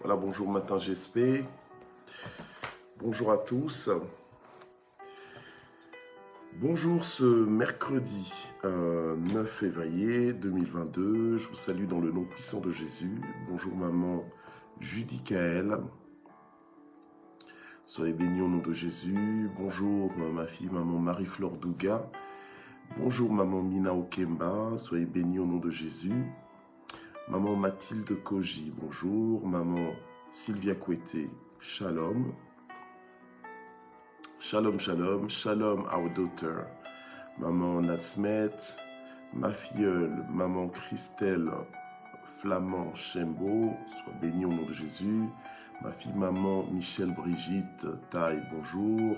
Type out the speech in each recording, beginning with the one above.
Voilà, bonjour matin GSP. Bonjour à tous. Bonjour ce mercredi 9 février 2022. Je vous salue dans le nom puissant de Jésus. Bonjour maman Judicaël. Soyez bénis au nom de Jésus. Bonjour ma fille maman Marie-Flore Douga. Bonjour maman Mina Okemba. Soyez bénis au nom de Jésus. Maman Mathilde Koji, bonjour. Maman Sylvia Kouete, shalom. Shalom, shalom. Shalom, our daughter. Maman Natsmet, ma filleule, maman Christelle Flamand Chembo, sois bénie au nom de Jésus. Ma fille maman Michelle Brigitte Taille, bonjour.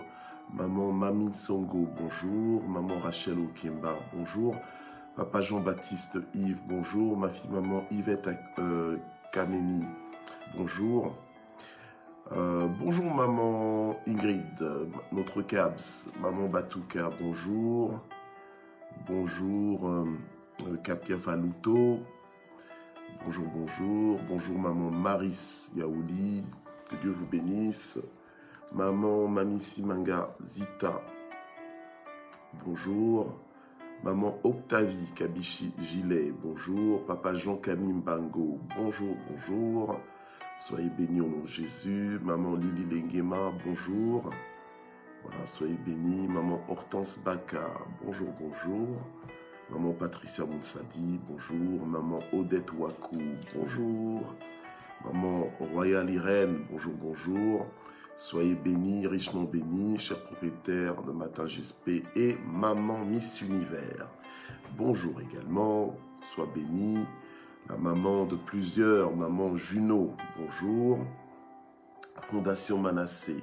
Maman Mami Songo, bonjour. Maman Rachel Okemba, bonjour. Papa Jean-Baptiste Yves, bonjour. Ma fille maman Yvette Kameni, bonjour. Bonjour maman Ingrid, notre Cabs. Maman Batouka, bonjour. Bonjour Kapia Faluto. Bonjour, bonjour. Bonjour maman Maris Yaouli. Que Dieu vous bénisse. Maman Mami Simanga Zita, bonjour. Maman Octavie Kabichi Gilet, bonjour. Papa Jean-Camille Mbango, bonjour, bonjour. Soyez bénis au nom de Jésus. Maman Lili Lengema, bonjour. Voilà, soyez bénis. Maman Hortense Baka, bonjour, bonjour. Maman Patricia Monsadi, bonjour. Maman Odette Wakou, bonjour. Maman Royale Irène, bonjour, bonjour. Soyez bénis, richement bénis, chers propriétaires de Matin GSP et Maman Miss Univers. Bonjour également, sois bénis. La maman de plusieurs, Maman Juno, bonjour. Fondation Manassé,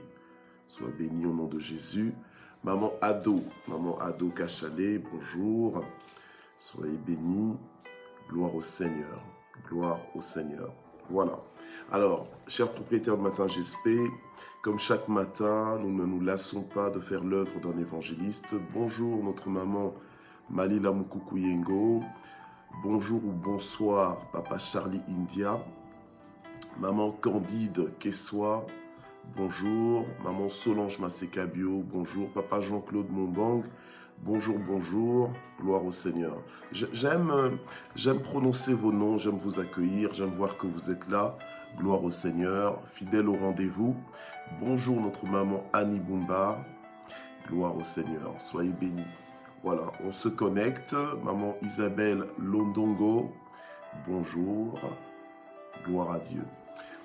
sois bénie au nom de Jésus. Maman Ado Kachalet, bonjour. Soyez bénis, gloire au Seigneur, gloire au Seigneur. Voilà. Alors, chers propriétaires de Matin GSP, comme chaque matin, nous ne nous lassons pas de faire l'œuvre d'un évangéliste. Bonjour notre maman Malila Mukukuyengo. Bonjour ou bonsoir Papa Charlie India. Maman Candide Kessoa. Bonjour. Maman Solange Massekabio. Bonjour. Papa Jean-Claude Mombang. Bonjour, bonjour. Gloire au Seigneur. J'aime prononcer vos noms, j'aime vous accueillir, j'aime voir que vous êtes là. Gloire au Seigneur, fidèle au rendez-vous. Bonjour notre maman Annie Bumba. Gloire au Seigneur, soyez bénis. Voilà, on se connecte. Maman Isabelle Londongo. Bonjour. Gloire à Dieu.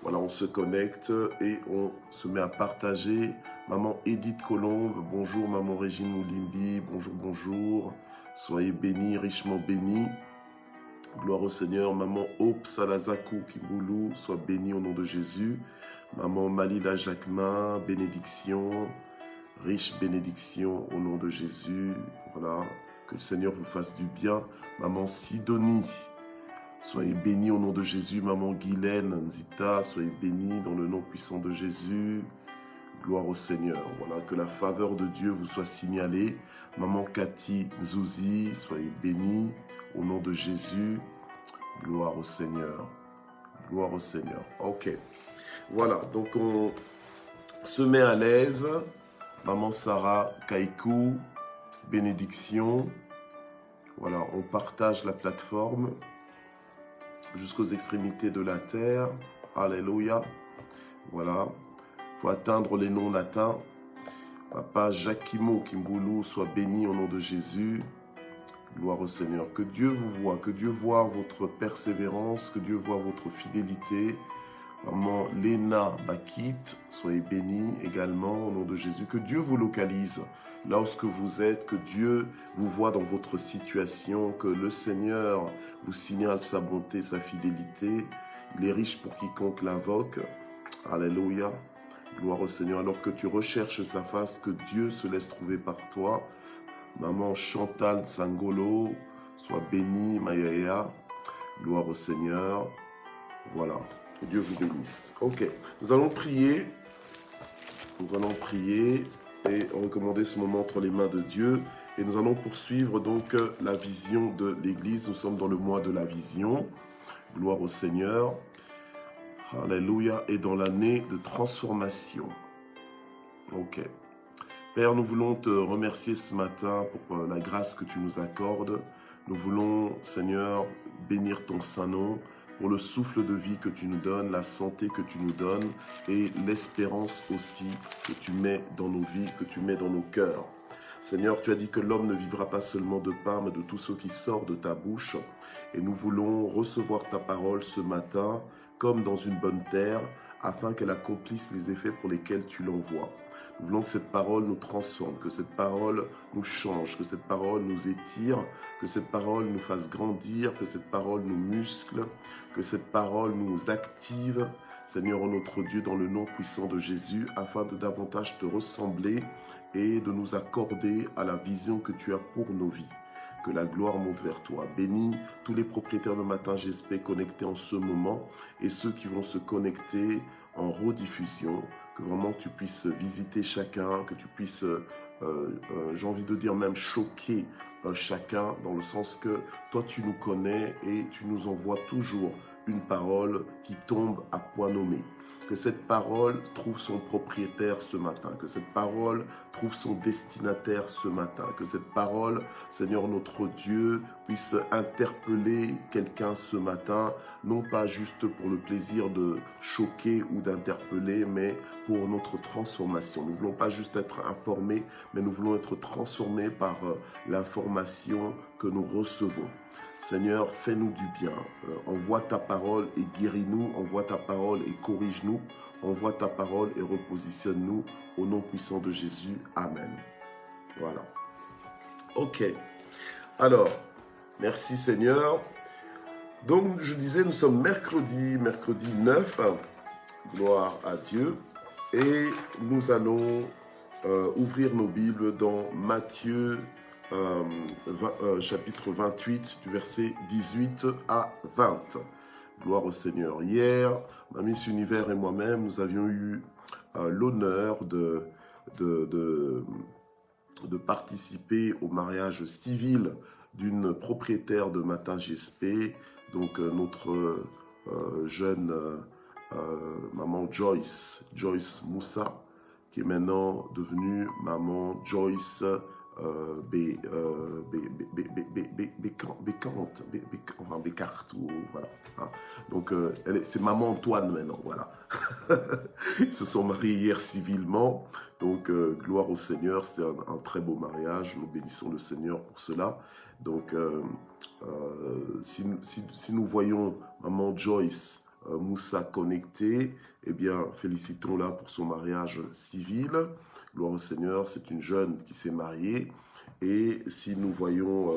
Voilà, on se connecte et on se met à partager. Maman Edith Colombe, bonjour. Maman Régine Moulimbi, bonjour, bonjour. Soyez bénis, richement bénis. Gloire au Seigneur. Maman Hope Salazakou Kimboulou, sois bénie au nom de Jésus. Maman Malila Jacquemin, bénédiction, riche bénédiction au nom de Jésus. Voilà, que le Seigneur vous fasse du bien. Maman Sidonie, soyez bénie au nom de Jésus. Maman Guylaine Nzita, soyez bénie dans le nom puissant de Jésus. Gloire au Seigneur. Voilà, que la faveur de Dieu vous soit signalée. Maman Cathy Nzouzi, soyez bénie au nom de Jésus. Gloire au Seigneur. Gloire au Seigneur. Ok. Voilà, donc on se met à l'aise. Maman Sarah Kaikou, bénédiction. Voilà, on partage la plateforme jusqu'aux extrémités de la terre. Alléluia. Voilà. Il faut atteindre les noms latins. Papa Jacquimo Kimboulou, soit béni au nom de Jésus. Gloire au Seigneur. Que Dieu vous voie, que Dieu voie votre persévérance, que Dieu voie votre fidélité. Maman Léna Bakit, soyez bénie également au nom de Jésus. Que Dieu vous localise là où vous êtes, que Dieu vous voie dans votre situation, que le Seigneur vous signale sa bonté, sa fidélité. Il est riche pour quiconque l'invoque. Alléluia. Gloire au Seigneur. Alors que tu recherches sa face, que Dieu se laisse trouver par toi. Maman Chantal Sangolo, sois bénie, Mayaya. Gloire au Seigneur. Voilà. Que Dieu vous bénisse. Ok. Nous allons prier. Nous allons prier et recommander ce moment entre les mains de Dieu. Et nous allons poursuivre donc la vision de l'Église. Nous sommes dans le mois de la vision. Gloire au Seigneur. Alléluia. Et dans l'année de transformation. Ok. Père, nous voulons te remercier ce matin pour la grâce que tu nous accordes. Nous voulons, Seigneur, bénir ton Saint-Nom pour le souffle de vie que tu nous donnes, la santé que tu nous donnes et l'espérance aussi que tu mets dans nos vies, que tu mets dans nos cœurs. Seigneur, tu as dit que l'homme ne vivra pas seulement de pain, mais de tout ce qui sort de ta bouche. Et nous voulons recevoir ta parole ce matin comme dans une bonne terre, afin qu'elle accomplisse les effets pour lesquels tu l'envoies. Nous voulons que cette parole nous transforme, que cette parole nous change, que cette parole nous étire, que cette parole nous fasse grandir, que cette parole nous muscle, que cette parole nous active, Seigneur notre Dieu, dans le nom puissant de Jésus, afin de davantage te ressembler et de nous accorder à la vision que tu as pour nos vies. Que la gloire monte vers toi. Bénis tous les propriétaires de Matin GSP connectés en ce moment et ceux qui vont se connecter en rediffusion. Que vraiment tu puisses visiter chacun, que tu puisses, j'ai envie de dire même choquer chacun, dans le sens que toi tu nous connais et tu nous envoies toujours une parole qui tombe à point nommé. Que cette parole trouve son propriétaire ce matin, que cette parole trouve son destinataire ce matin, que cette parole, Seigneur notre Dieu, puisse interpeller quelqu'un ce matin, non pas juste pour le plaisir de choquer ou d'interpeller, mais pour notre transformation. Nous ne voulons pas juste être informés, mais nous voulons être transformés par l'information que nous recevons. Seigneur, fais-nous du bien, envoie ta parole et guéris-nous, envoie ta parole et corrige-nous, envoie ta parole et repositionne-nous au nom puissant de Jésus. Amen. Voilà. Ok. Alors, merci Seigneur. Donc, je disais, nous sommes mercredi 9, gloire à Dieu, et nous allons ouvrir nos Bibles dans Matthieu chapitre 28, du verset 18 à 20. Gloire au Seigneur. Hier, ma Miss Univers et moi-même, nous avions eu l'honneur de participer au mariage civil d'une propriétaire de Matin GSP, donc notre jeune maman Joyce Moussa, qui est maintenant devenue maman Joyce Bécarte, voilà. Hein. Donc, c'est maman Antoine maintenant, voilà. Ils se sont mariés hier civilement, donc gloire au Seigneur, c'est un très beau mariage, nous bénissons le Seigneur pour cela. Donc, si nous voyons maman Joyce Moussa connectée, eh bien, félicitons-la pour son mariage civil. Gloire au Seigneur, c'est une jeune qui s'est mariée. Et si nous voyons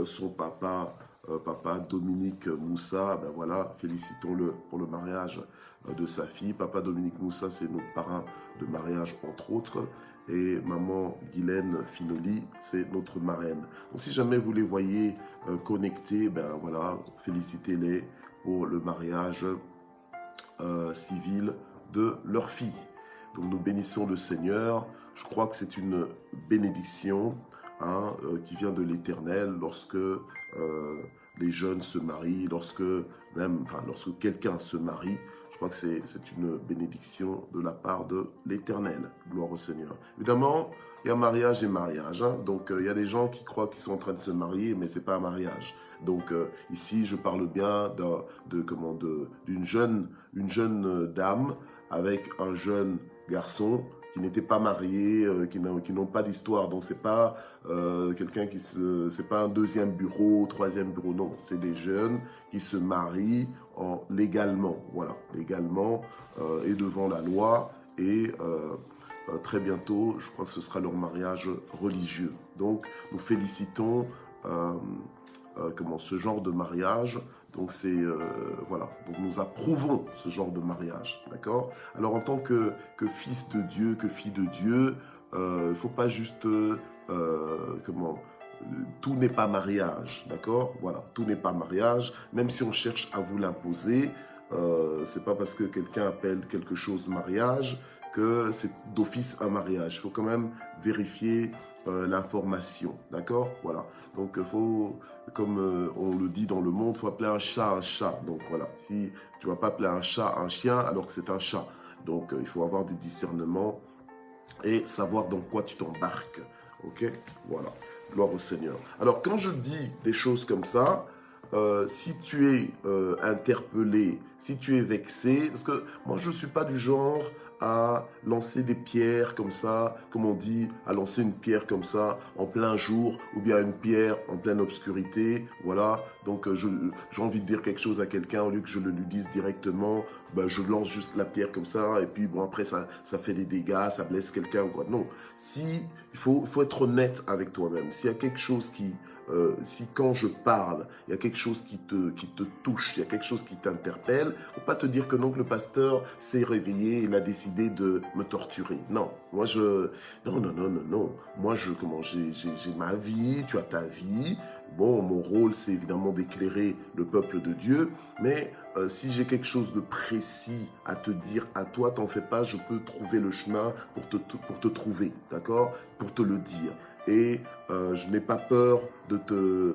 son papa Dominique Moussa, ben voilà, félicitons-le pour le mariage de sa fille. Papa Dominique Moussa, c'est notre parrain de mariage, entre autres. Et maman Guylaine Finoli, c'est notre marraine. Donc si jamais vous les voyez connectés, ben voilà, félicitez-les pour le mariage civil de leur fille. Donc nous bénissons le Seigneur. Je crois que c'est une bénédiction qui vient de l'Éternel lorsque les jeunes se marient, lorsque quelqu'un se marie. Je crois que c'est une bénédiction de la part de l'Éternel. Gloire au Seigneur. Évidemment, il y a mariage et mariage. Donc il y a des gens qui croient qu'ils sont en train de se marier, mais ce n'est pas un mariage. Donc ici, je parle bien d'une jeune dame avec un jeune garçon qui n'étaient pas mariés, qui n'ont pas d'histoire. Donc c'est pas quelqu'un c'est pas un deuxième bureau, troisième bureau. Non, c'est des jeunes qui se marient légalement. Voilà, légalement et devant la loi. Et très bientôt, je crois que ce sera leur mariage religieux. Donc nous félicitons ce genre de mariage. Donc voilà, donc nous approuvons ce genre de mariage, d'accord? Alors en tant que fils de Dieu, que fille de Dieu, il ne faut pas juste, tout n'est pas mariage, d'accord? Voilà, tout n'est pas mariage, même si on cherche à vous l'imposer, c'est pas parce que quelqu'un appelle quelque chose mariage que c'est d'office un mariage. Il faut quand même vérifier l'information, d'accord? Voilà. Donc, il faut, comme on le dit dans le monde, il faut appeler un chat. Donc, voilà. Si tu ne vas pas appeler un chat un chien, alors que c'est un chat. Donc, il faut avoir du discernement et savoir dans quoi tu t'embarques. Ok? Voilà. Gloire au Seigneur. Alors, quand je dis des choses comme ça, si tu es interpellé, si tu es vexé, parce que moi, je ne suis pas du genre à lancer des pierres comme ça, comme on dit, à lancer une pierre comme ça en plein jour, ou bien une pierre en pleine obscurité, voilà. Donc, j'ai envie de dire quelque chose à quelqu'un, au lieu que je le lui dise directement, ben, je lance juste la pierre comme ça, et puis bon, après, ça fait des dégâts, ça blesse quelqu'un, quoi. Non, il faut être honnête avec toi-même. S'il y a quelque chose si quand je parle, il y a quelque chose qui te touche, il y a quelque chose qui t'interpelle, il ne faut pas te dire que non, que le pasteur s'est réveillé, il a décidé de me torturer. Non, moi non. Moi j'ai ma vie, tu as ta vie. Bon, mon rôle, c'est évidemment d'éclairer le peuple de Dieu, mais si j'ai quelque chose de précis à te dire à toi, t'en fais pas, je peux trouver le chemin pour te trouver, d'accord? Pour te le dire. Et je n'ai pas peur de te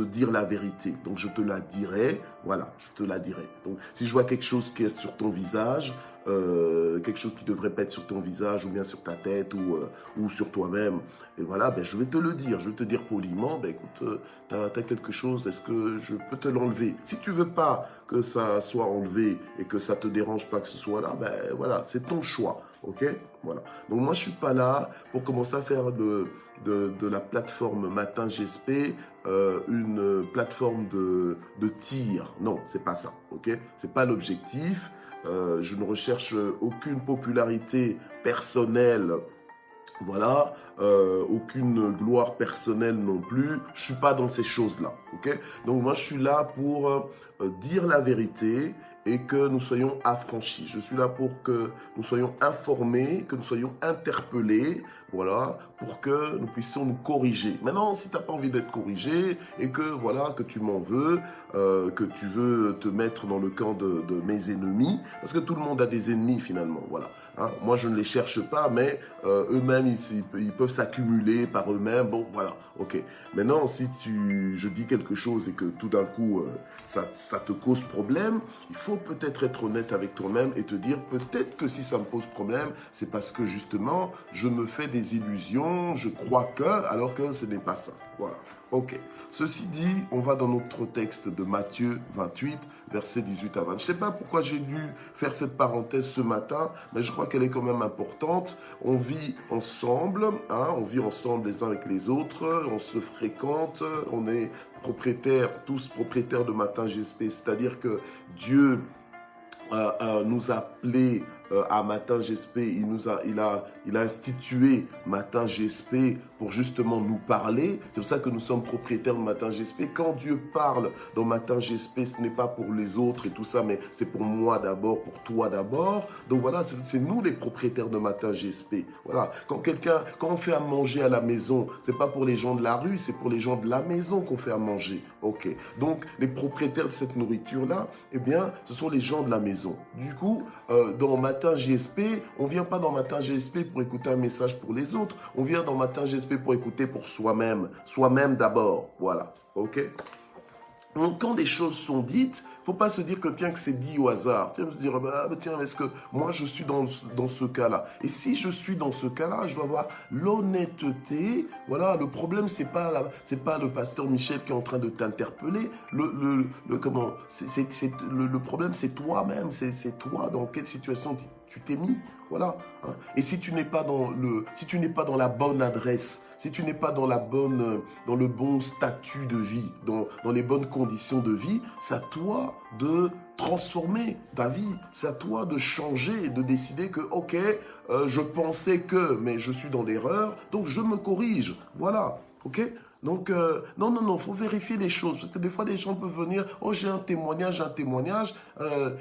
dire la vérité. Donc je te la dirai, voilà, je te la dirai. Donc si je vois quelque chose qui est sur ton visage, quelque chose qui ne devrait pas être sur ton visage ou bien sur ta tête ou sur toi-même, et voilà, ben, je vais te le dire. Je vais te dire poliment, ben, écoute, tu as quelque chose, est-ce que je peux te l'enlever? Si tu veux pas que ça soit enlevé et que ça te dérange pas que ce soit là, ben voilà, c'est ton choix. Ok, voilà. Donc moi je suis pas là pour commencer à faire de la plateforme Matin GSP une plateforme de tir. Non, c'est pas ça. Ok, c'est pas l'objectif. Je ne recherche aucune popularité personnelle. Voilà, aucune gloire personnelle non plus. Je suis pas dans ces choses-là. Ok, donc moi je suis là pour dire la vérité et que nous soyons affranchis. Je suis là pour que nous soyons informés, que nous soyons interpellés, voilà, pour que nous puissions nous corriger. Maintenant, si tu n'as pas envie d'être corrigé et que, voilà, que tu m'en veux, que tu veux te mettre dans le camp de mes ennemis, parce que tout le monde a des ennemis finalement, voilà. Hein, moi, je ne les cherche pas, mais eux-mêmes, ils peuvent s'accumuler par eux-mêmes. Bon, voilà, ok. Maintenant, si je dis quelque chose et que tout d'un coup, ça te cause problème, il faut peut-être être honnête avec toi-même et te dire peut-être que si ça me pose problème, c'est parce que justement, je me fais des illusions, je crois que, alors que ce n'est pas ça. Voilà, ok. Ceci dit, on va dans notre texte de Matthieu 28, versets 18 à 20. Je ne sais pas pourquoi j'ai dû faire cette parenthèse ce matin, mais je crois qu'elle est quand même importante. On vit ensemble, hein, on vit ensemble les uns avec les autres, on se fréquente, on est tous propriétaires de Matin GSP, c'est-à-dire que Dieu nous a appelés à Matin GSP, il a institué Matin GSP pour justement nous parler. C'est pour ça que nous sommes propriétaires de Matin GSP. Quand Dieu parle dans Matin GSP, ce n'est pas pour les autres et tout ça, mais c'est pour moi d'abord, pour toi d'abord. Donc voilà, c'est nous les propriétaires de Matin GSP. Voilà, quand on fait à manger à la maison, c'est pas pour les gens de la rue, c'est pour les gens de la maison qu'on fait à manger. Ok, donc les propriétaires de cette nourriture-là, eh bien, ce sont les gens de la maison. Du coup, dans Matin GSP, on vient pas dans Matin GSP pour écouter un message pour les autres, on vient dans Matin GSP pour écouter pour soi-même d'abord, voilà, ok? Donc quand des choses sont dites, faut pas se dire que tiens que c'est dit au hasard. Tiens, se dire tiens, est-ce que moi je suis dans ce cas-là? Et si je suis dans ce cas-là, je dois avoir l'honnêteté. Voilà, le problème c'est pas le pasteur Michel qui est en train de t'interpeller. Le problème c'est toi-même, c'est toi dans quelle situation tu t'es mis. Voilà. Hein. Et si tu n'es pas dans la bonne adresse, si tu n'es pas dans le bon statut de vie, dans les bonnes conditions de vie, c'est à toi de transformer ta vie. C'est à toi de changer et de décider que, ok, je pensais que, mais je suis dans l'erreur, donc je me corrige. Voilà, ok? Donc, non, faut vérifier les choses. Parce que des fois, des gens peuvent venir, oh, j'ai un témoignage,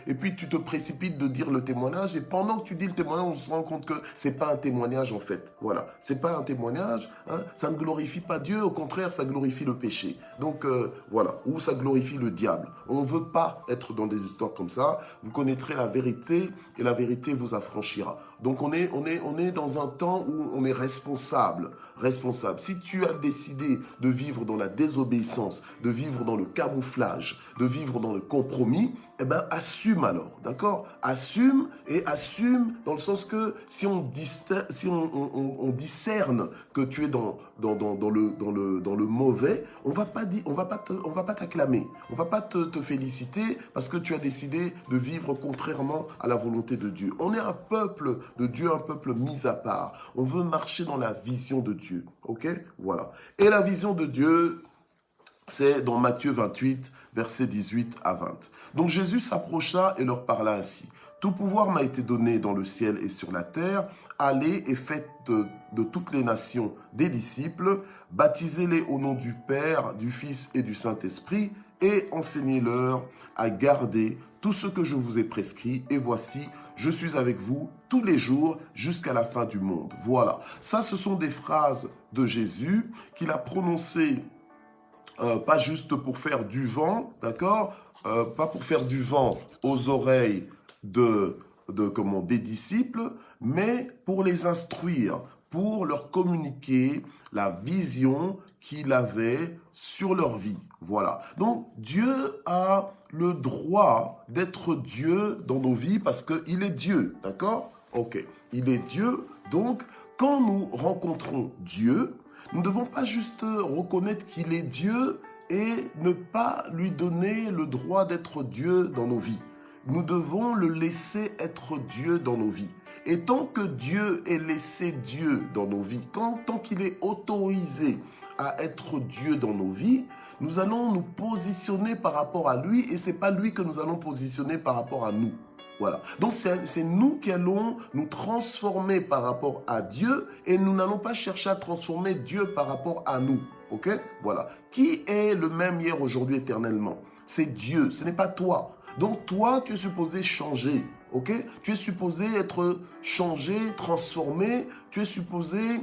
et puis tu te précipites de dire le témoignage, et pendant que tu dis le témoignage, on se rend compte que c'est pas un témoignage en fait. Voilà, c'est pas un témoignage, hein, ça ne glorifie pas Dieu, au contraire, ça glorifie le péché. Donc, voilà, ou ça glorifie le diable. On ne veut pas être dans des histoires comme ça. Vous connaîtrez la vérité, et la vérité vous affranchira. Donc on est dans un temps où on est responsable. Si tu as décidé de vivre dans la désobéissance, de vivre dans le camouflage, de vivre dans le compromis, eh ben assume alors, d'accord? Assume dans le sens que si on discerne que tu es dans le mauvais, on va pas t'acclamer, on va pas te féliciter parce que tu as décidé de vivre contrairement à la volonté de Dieu. On est un peuple de Dieu, un peuple mis à part. On veut marcher dans la vision de Dieu. Ok, voilà. Et la vision de Dieu, c'est dans Matthieu 28, versets 18 à 20. Donc Jésus s'approcha et leur parla ainsi. Tout pouvoir m'a été donné dans le ciel et sur la terre. Allez et faites de toutes les nations des disciples, baptisez-les au nom du Père, du Fils et du Saint-Esprit, et enseignez-leur à garder tout ce que je vous ai prescrit. Et voici, je suis avec vous tous les jours jusqu'à la fin du monde. Voilà. Ça, ce sont des phrases de Jésus qu'il a prononcées pas juste pour faire du vent, d'accord, pas pour faire du vent aux oreilles des disciples, mais pour les instruire, pour leur communiquer la vision qu'il avait sur leur vie. Voilà. Donc, Dieu a le droit d'être Dieu dans nos vies parce qu'il est Dieu, d'accord? Ok, il est Dieu. Donc, quand nous rencontrons Dieu, nous ne devons pas juste reconnaître qu'il est Dieu et ne pas lui donner le droit d'être Dieu dans nos vies. Nous devons le laisser être Dieu dans nos vies. Et tant que Dieu est laissé Dieu dans nos vies, tant qu'il est autorisé à être Dieu dans nos vies, nous allons nous positionner par rapport à lui et ce n'est pas lui que nous allons positionner par rapport à nous. Voilà. Donc c'est nous qui allons nous transformer par rapport à Dieu et nous n'allons pas chercher à transformer Dieu par rapport à nous. Ok? Voilà. Qui est le même hier, aujourd'hui, éternellement? C'est Dieu, ce n'est pas toi. Donc toi, tu es supposé changer. Ok? Tu es supposé être changé, transformé. Tu es supposé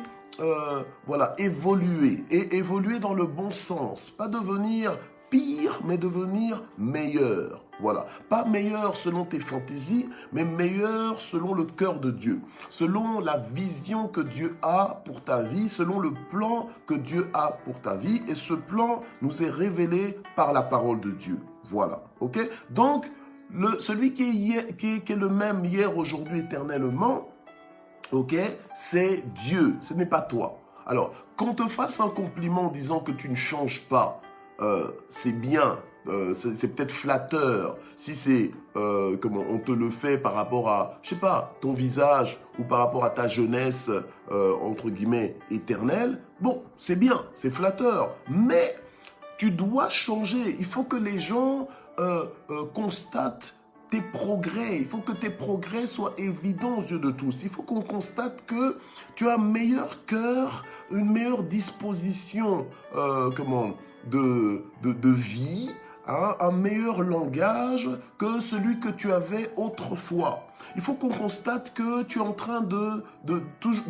évoluer. Et évoluer dans le bon sens. Pas devenir pire, mais devenir meilleur. Voilà. Pas meilleur selon tes fantaisies, mais meilleur selon le cœur de Dieu. Selon la vision que Dieu a pour ta vie, selon le plan que Dieu a pour ta vie. Et ce plan nous est révélé par la parole de Dieu. Voilà. Ok? Donc, celui qui est le même hier, aujourd'hui, éternellement, ok, c'est Dieu, ce n'est pas toi. Alors, qu'on te fasse un compliment en disant que tu ne changes pas, c'est bien, c'est peut-être flatteur. Si c'est, on te le fait par rapport à, je sais pas, ton visage ou par rapport à ta jeunesse, entre guillemets, éternelle, bon, c'est bien, c'est flatteur. Mais tu dois changer. Il faut que les gens constatent tes progrès. Il faut que tes progrès soient évidents aux yeux de tous. Il faut qu'on constate que tu as un meilleur cœur, une meilleure disposition de vie, hein, un meilleur langage que celui que tu avais autrefois. Il faut qu'on constate que tu es en train de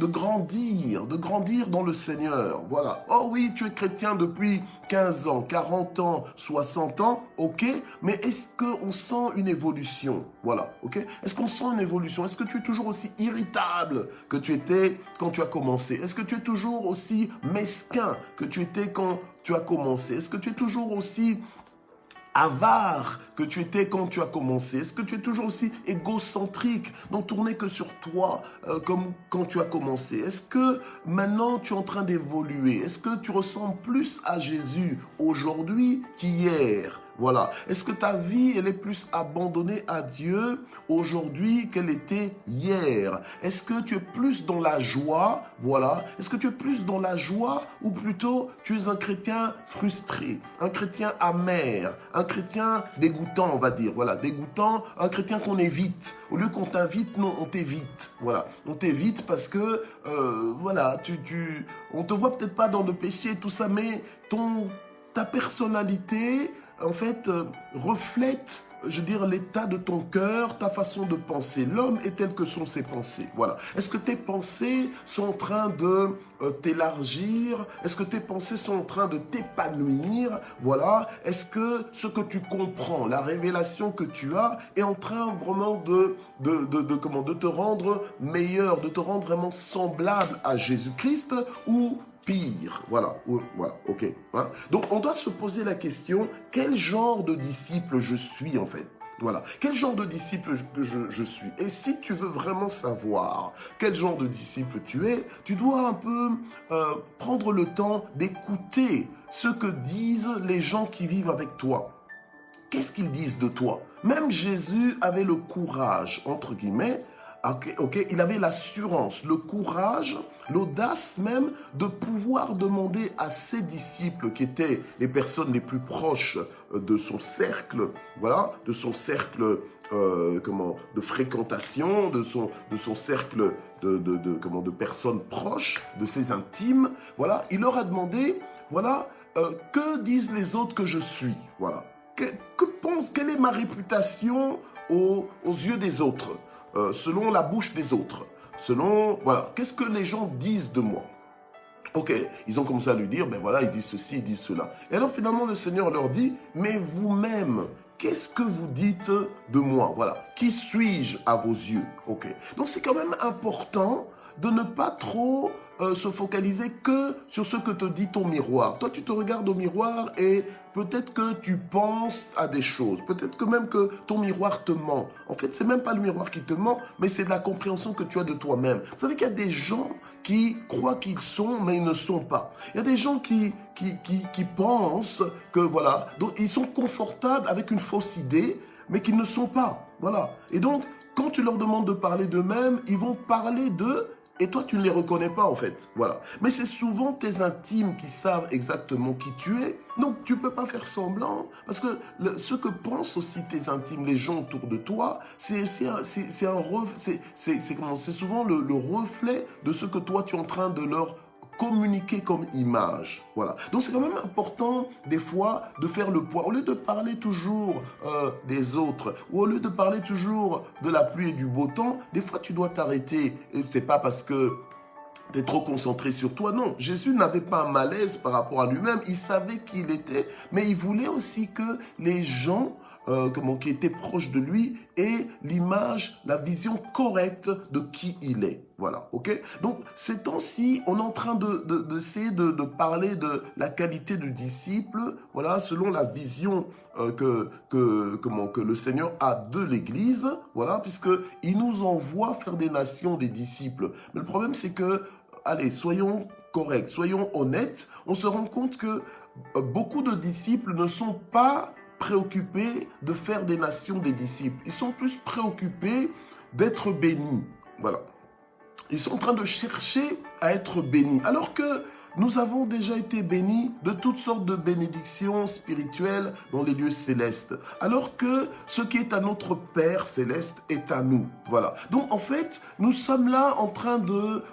grandir dans le Seigneur. Voilà. Oh oui, tu es chrétien depuis 15 ans, 40 ans, 60 ans, ok, mais est-ce qu'on sent une évolution? Voilà, ok. Est-ce qu'on sent une évolution? Est-ce que tu es toujours aussi irritable que tu étais quand tu as commencé? Est-ce que tu es toujours aussi mesquin que tu étais quand tu as commencé? Est-ce que tu es toujours aussi avare que tu étais quand tu as commencé? Est-ce que tu es toujours aussi égocentrique, non tourné que sur toi comme quand tu as commencé? Est-ce que maintenant tu es en train d'évoluer? Est-ce que tu ressembles plus à Jésus aujourd'hui qu'hier? Voilà. Est-ce que ta vie, elle est plus abandonnée à Dieu aujourd'hui qu'elle était hier? Est-ce que tu es plus dans la joie? Voilà. Est-ce que tu es plus dans la joie ou plutôt tu es un chrétien frustré, un chrétien amer, un chrétien dégoûtant, on va dire. Voilà, dégoûtant, un chrétien qu'on évite. Au lieu qu'on t'invite, non, on t'évite. Voilà. On t'évite parce que, voilà, on te voit peut-être pas dans le péché et tout ça, mais ta personnalité en fait, reflète, je veux dire, l'état de ton cœur, ta façon de penser. L'homme est tel que sont ses pensées. Voilà. Est-ce que tes pensées sont en train de t'élargir? Est-ce que tes pensées sont en train de t'épanouir? Voilà. Est-ce que ce que tu comprends, la révélation que tu as, est en train vraiment de te rendre meilleur, de te rendre vraiment semblable à Jésus-Christ, ou pire? Voilà, voilà, ok. Hein? Donc, on doit se poser la question, quel genre de disciple je suis en fait? Voilà, quel genre de disciple je suis? Et si tu veux vraiment savoir quel genre de disciple tu es, tu dois un peu prendre le temps d'écouter ce que disent les gens qui vivent avec toi. Qu'est-ce qu'ils disent de toi? Même Jésus avait le courage, entre guillemets, il avait l'assurance, le courage, l'audace même de pouvoir demander à ses disciples, qui étaient les personnes les plus proches de son cercle, voilà, de son cercle de fréquentation, de son cercle de personnes proches, de ses intimes, voilà, il leur a demandé, voilà, que disent les autres que je suis, voilà. Quelle est ma réputation aux yeux des autres, selon la bouche des autres, selon, voilà, qu'est-ce que les gens disent de moi? Ok, ils ont commencé à lui dire, ben voilà, ils disent ceci, ils disent cela. Et alors finalement le Seigneur leur dit, mais vous-même, qu'est-ce que vous dites de moi? Voilà, qui suis-je à vos yeux? Ok, donc c'est quand même important de ne pas trop se focaliser que sur ce que te dit ton miroir. Toi, tu te regardes au miroir et peut-être que tu penses à des choses. Peut-être que même que ton miroir te ment. En fait, c'est même pas le miroir qui te ment, mais c'est de la compréhension que tu as de toi-même. Vous savez qu'il y a des gens qui croient qu'ils sont, mais ils ne sont pas. Il y a des gens qui pensent que, voilà, donc ils sont confortables avec une fausse idée, mais qu'ils ne sont pas. Voilà. Et donc, quand tu leur demandes de parler d'eux-mêmes, ils vont parler d'eux, et toi, tu ne les reconnais pas, en fait. Voilà. Mais c'est souvent tes intimes qui savent exactement qui tu es. Donc, tu ne peux pas faire semblant. Parce que ce que pensent aussi tes intimes, les gens autour de toi, c'est souvent le reflet de ce que toi, tu es en train de leur communiquer comme image. Voilà. Donc c'est quand même important des fois de faire le poids. Au lieu de parler toujours des autres, ou au lieu de parler toujours de la pluie et du beau temps, des fois tu dois t'arrêter. Et c'est pas parce que tu es trop concentré sur toi. Non, Jésus n'avait pas un malaise par rapport à lui-même. Il savait qui il était, mais il voulait aussi que les gens qui étaient proches de lui aient l'image, la vision correcte de qui il est. Voilà, ok? Donc, ces temps-ci, on est en train d'essayer de parler de la qualité du disciple, voilà, selon la vision que le Seigneur a de l'Église, voilà, puisqu'il nous envoie faire des nations des disciples. Mais le problème, c'est que, allez, soyons corrects, soyons honnêtes, on se rend compte que beaucoup de disciples ne sont pas préoccupés de faire des nations des disciples. Ils sont plus préoccupés d'être bénis. Voilà. Ils sont en train de chercher à être bénis. Alors que nous avons déjà été bénis de toutes sortes de bénédictions spirituelles dans les lieux célestes. Alors que ce qui est à notre Père céleste est à nous. Voilà. Donc en fait, nous sommes là en train de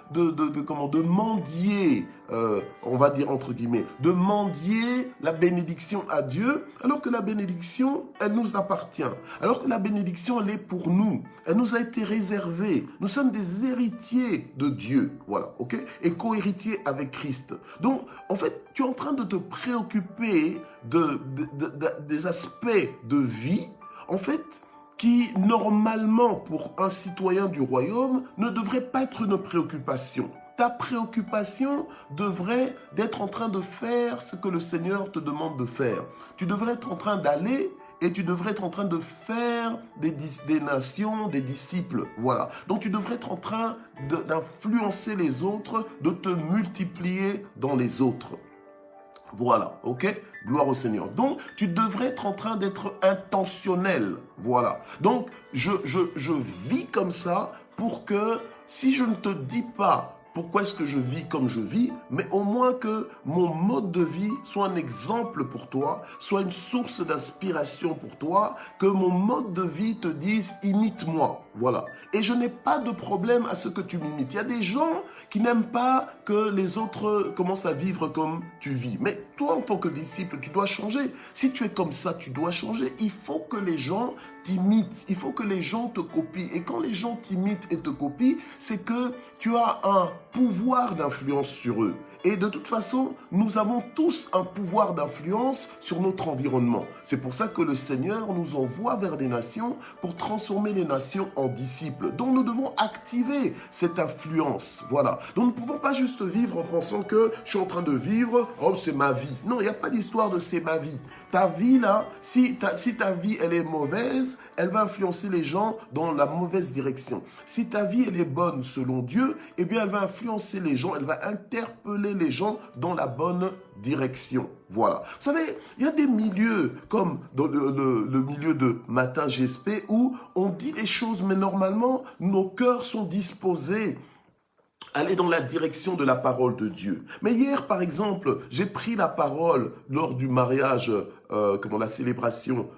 mendier, on va dire entre guillemets, de mendier la bénédiction à Dieu, alors que la bénédiction, elle nous appartient. Alors que la bénédiction, elle est pour nous. Elle nous a été réservée. Nous sommes des héritiers de Dieu. Voilà, ok? Et co-héritiers avec Christ. Donc, en fait, tu es en train de te préoccuper des aspects de vie, en fait, qui, normalement, pour un citoyen du royaume, ne devrait pas être une préoccupation. Ta préoccupation devrait être en train de faire ce que le Seigneur te demande de faire. Tu devrais être en train d'aller et tu devrais être en train de faire des nations, des disciples. Voilà. Donc tu devrais être en train d'influencer les autres, de te multiplier dans les autres. Voilà, ok? Gloire au Seigneur. Donc, tu devrais être en train d'être intentionnel. Voilà. Donc, je vis comme ça pour que si je ne te dis pas pourquoi est-ce que je vis comme je vis, mais au moins que mon mode de vie soit un exemple pour toi, soit une source d'inspiration pour toi, que mon mode de vie te dise « imite-moi ». Voilà. Et je n'ai pas de problème à ce que tu m'imites. Il y a des gens qui n'aiment pas que les autres commencent à vivre comme tu vis. Mais toi, en tant que disciple, tu dois changer. Si tu es comme ça, tu dois changer. Il faut que les gens t'imitent. Il faut que les gens te copient. Et quand les gens t'imitent et te copient, c'est que tu as un pouvoir d'influence sur eux. Et de toute façon, nous avons tous un pouvoir d'influence sur notre environnement. C'est pour ça que le Seigneur nous envoie vers les nations pour transformer les nations en disciples. Donc nous devons activer cette influence. Voilà. Donc nous ne pouvons pas juste vivre en pensant que je suis en train de vivre, oh c'est ma vie. Non, il n'y a pas d'histoire de c'est ma vie. Ta vie là, si ta vie elle est mauvaise, elle va influencer les gens dans la mauvaise direction. Si ta vie elle est bonne selon Dieu, eh bien elle va influencer les gens, elle va interpeller les gens dans la bonne direction. Voilà. Vous savez, il y a des milieux comme dans le milieu de Matin GSP où on dit les choses, mais normalement nos cœurs sont disposés aller dans la direction de la parole de Dieu. Mais hier, par exemple, j'ai pris la parole lors du mariage, la célébration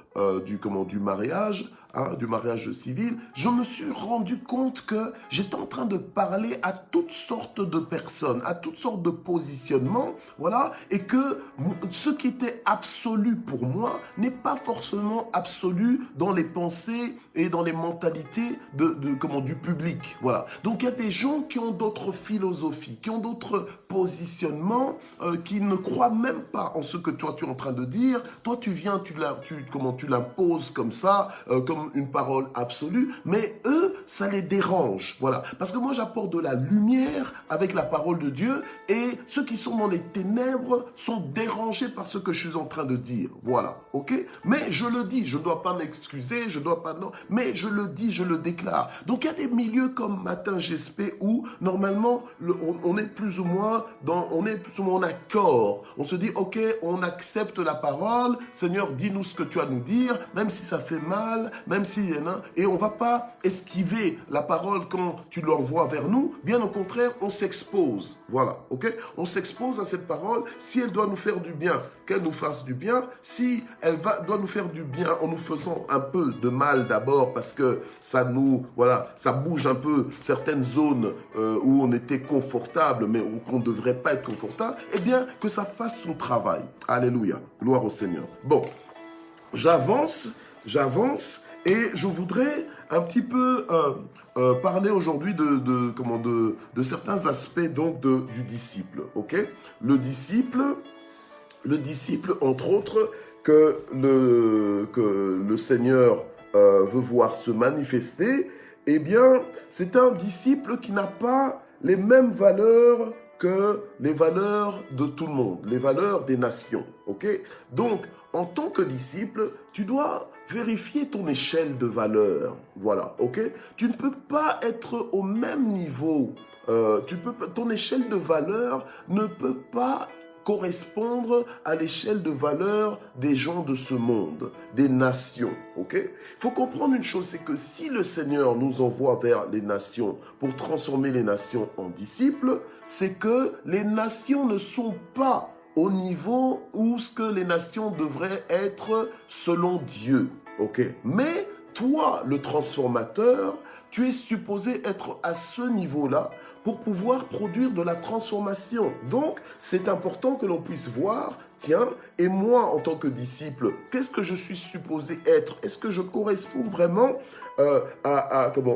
du mariage, du mariage civil. Je me suis rendu compte que j'étais en train de parler à toutes sortes de personnes, à toutes sortes de positionnements, voilà, et que ce qui était absolu pour moi n'est pas forcément absolu dans les pensées et dans les mentalités du public, voilà. Donc il y a des gens qui ont d'autres philosophies, qui ont d'autres positionnements, qui ne croient même pas en ce que toi tu es en train de dire. Toi tu viens, tu l'imposes comme ça, comme une parole absolue, mais eux, ça les dérange, voilà. Parce que moi, j'apporte de la lumière avec la parole de Dieu et ceux qui sont dans les ténèbres sont dérangés par ce que je suis en train de dire, voilà, ok? Mais je le dis, je ne dois pas m'excuser, je ne dois pas, non, mais je le dis, je le déclare. Donc, il y a des milieux comme Matin GSP où, normalement, on est plus ou moins en accord. On se dit, ok, on accepte la parole, Seigneur, dis-nous ce que tu as à nous dire, même si ça fait mal, même si... Et on ne va pas esquiver la parole quand tu l'envoies vers nous. Bien au contraire, on s'expose. Voilà, ok? On s'expose à cette parole. Si elle doit nous faire du bien, qu'elle nous fasse du bien. Si elle doit nous faire du bien en nous faisant un peu de mal d'abord parce que ça bouge un peu certaines zones où on était confortable, mais où on ne devrait pas être confortable, eh bien, que ça fasse son travail. Alléluia. Gloire au Seigneur. Bon, j'avance et je voudrais un petit peu parler aujourd'hui de certains aspects donc du disciple, ok? Le disciple, entre autres, que le Seigneur veut voir se manifester, eh bien, c'est un disciple qui n'a pas les mêmes valeurs que les valeurs de tout le monde, les valeurs des nations, ok? Donc, en tant que disciple, tu dois vérifier ton échelle de valeur, voilà, ok? Tu ne peux pas être au même niveau, ton échelle de valeur ne peut pas correspondre à l'échelle de valeur des gens de ce monde, des nations, ok? Il faut comprendre une chose, c'est que si le Seigneur nous envoie vers les nations pour transformer les nations en disciples, c'est que les nations ne sont pas au niveau où ce que les nations devraient être selon Dieu, ok? Mais toi, le transformateur, tu es supposé être à ce niveau-là pour pouvoir produire de la transformation. Donc, c'est important que l'on puisse voir, tiens, et moi, en tant que disciple, qu'est-ce que je suis supposé être? Est-ce que je corresponds vraiment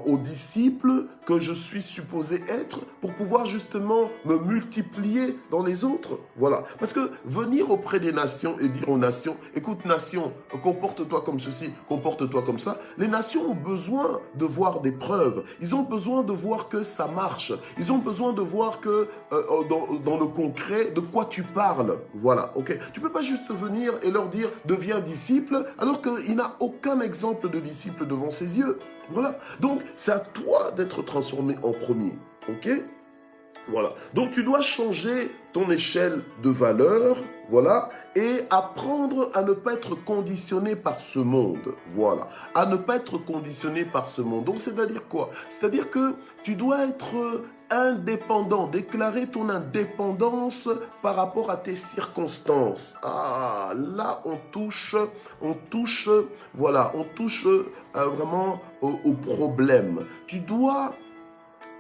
aux disciples que je suis supposé être pour pouvoir justement me multiplier dans les autres? Voilà. Parce que venir auprès des nations et dire aux nations, écoute nation, comporte-toi comme ceci, comporte-toi comme ça. Les nations ont besoin de voir des preuves. Ils ont besoin de voir que ça marche. Ils ont besoin de voir que dans le concret, de quoi tu parles. Voilà, ok. Tu peux pas juste venir et leur dire, deviens disciple, alors qu'il n'a aucun exemple de disciple devant ses yeux. Voilà. Donc, c'est à toi d'être transformé en premier. Ok? Voilà. Donc, tu dois changer ton échelle de valeur, voilà, et apprendre à ne pas être conditionné par ce monde. Voilà. À ne pas être conditionné par ce monde. Donc, c'est-à-dire quoi? C'est-à-dire que tu dois être indépendant, déclarer ton indépendance par rapport à tes circonstances. Ah, là, on touche vraiment au problème.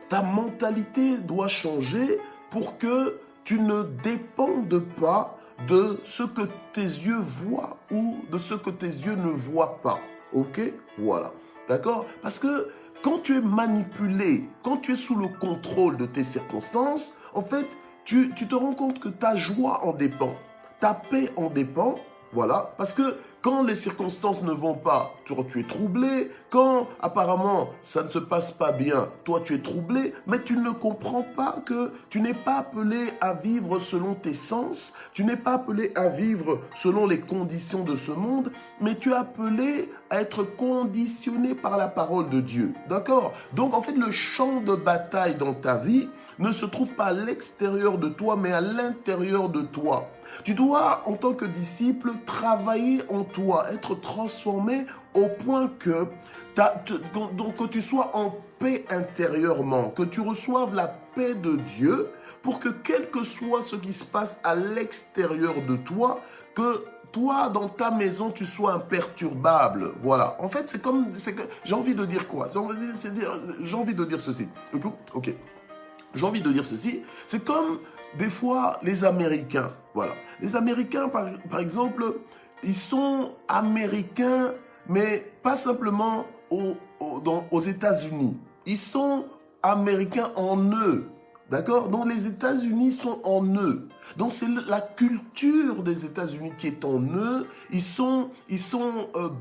Ta mentalité doit changer pour que tu ne dépendes pas de ce que tes yeux voient ou de ce que tes yeux ne voient pas. Ok? Voilà. D'accord? Parce que quand tu es manipulé, quand tu es sous le contrôle de tes circonstances, en fait, tu te rends compte que ta joie en dépend, ta paix en dépend. Voilà, parce que quand les circonstances ne vont pas, toi tu es troublé. Quand apparemment ça ne se passe pas bien, toi tu es troublé. Mais tu ne comprends pas que tu n'es pas appelé à vivre selon tes sens. Tu n'es pas appelé à vivre selon les conditions de ce monde. Mais tu es appelé à être conditionné par la parole de Dieu. D'accord? Donc en fait le champ de bataille dans ta vie ne se trouve pas à l'extérieur de toi, mais à l'intérieur de toi. Tu dois, en tant que disciple, travailler en toi, être transformé au point que tu sois en paix intérieurement, que tu reçoives la paix de Dieu pour que quel que soit ce qui se passe à l'extérieur de toi, que toi, dans ta maison, tu sois imperturbable. Voilà. En fait, j'ai envie de dire quoi? J'ai envie de dire ceci. Ok. J'ai envie de dire ceci. C'est comme des fois les Américains. Voilà. Les Américains, par exemple, ils sont Américains, mais pas simplement aux États-Unis. Ils sont Américains en eux. D'accord? Donc les États-Unis sont en eux. Donc c'est la culture des États-Unis qui est en eux. Ils sont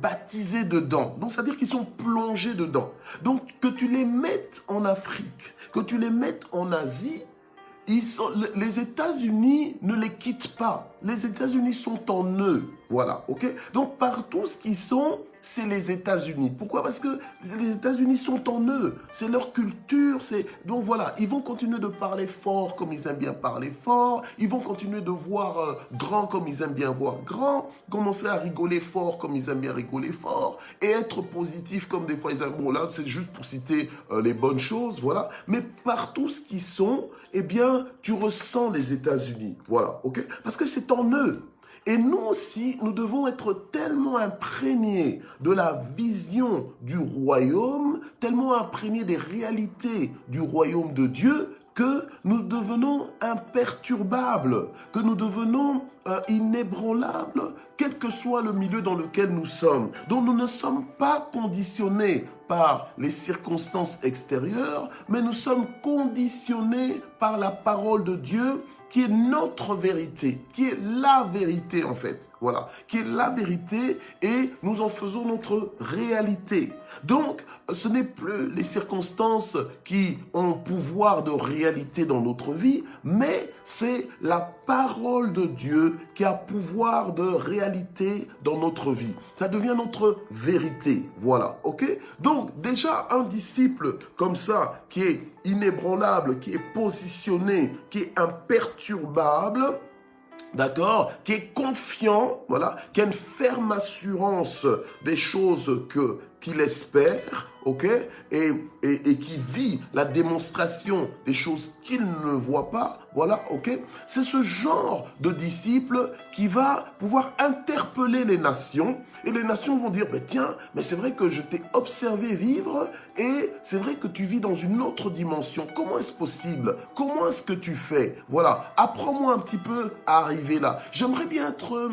baptisés dedans. Donc c'est-à-dire qu'ils sont plongés dedans. Donc que tu les mettes en Afrique, que tu les mettes en Asie, les États-Unis ne les quittent pas. Les États-Unis sont en eux. Voilà, ok? Donc partout ce qu'ils sont, c'est les États-Unis. Pourquoi? Parce que les États-Unis sont en eux. C'est leur culture. Donc voilà, ils vont continuer de parler fort comme ils aiment bien parler fort. Ils vont continuer de voir grand comme ils aiment bien voir grand. Commencer à rigoler fort comme ils aiment bien rigoler fort. Et être positif comme des fois ils aiment. Bon là, c'est juste pour citer les bonnes choses, voilà. Mais partout ce qu'ils sont, eh bien, tu ressens les États-Unis. Voilà, ok? Parce que c'est en eux. Et nous aussi, nous devons être tellement imprégnés de la vision du royaume, tellement imprégnés des réalités du royaume de Dieu, que nous devenons imperturbables, que nous devenons inébranlables, quel que soit le milieu dans lequel nous sommes. Donc nous ne sommes pas conditionnés par les circonstances extérieures, mais nous sommes conditionnés par la parole de Dieu qui est notre vérité, qui est la vérité en fait, voilà, qui est la vérité et nous en faisons notre réalité. Donc, ce n'est plus les circonstances qui ont pouvoir de réalité dans notre vie, mais c'est la parole de Dieu qui a pouvoir de réalité dans notre vie. Ça devient notre vérité, voilà, ok? Donc, déjà, un disciple comme ça, qui est inébranlable, qui est positionné, qui est imperturbable, d'accord, qui est confiant, voilà, qui a une ferme assurance des choses qu'il espère, ok, et qui vit la démonstration des choses qu'il ne voit pas, voilà, ok. C'est ce genre de disciple qui va pouvoir interpeller les nations, et les nations vont dire, mais tiens, mais c'est vrai que je t'ai observé vivre, et c'est vrai que tu vis dans une autre dimension. Comment est-ce possible? Comment est-ce que tu fais? Voilà, apprends-moi un petit peu à arriver là. J'aimerais bien être,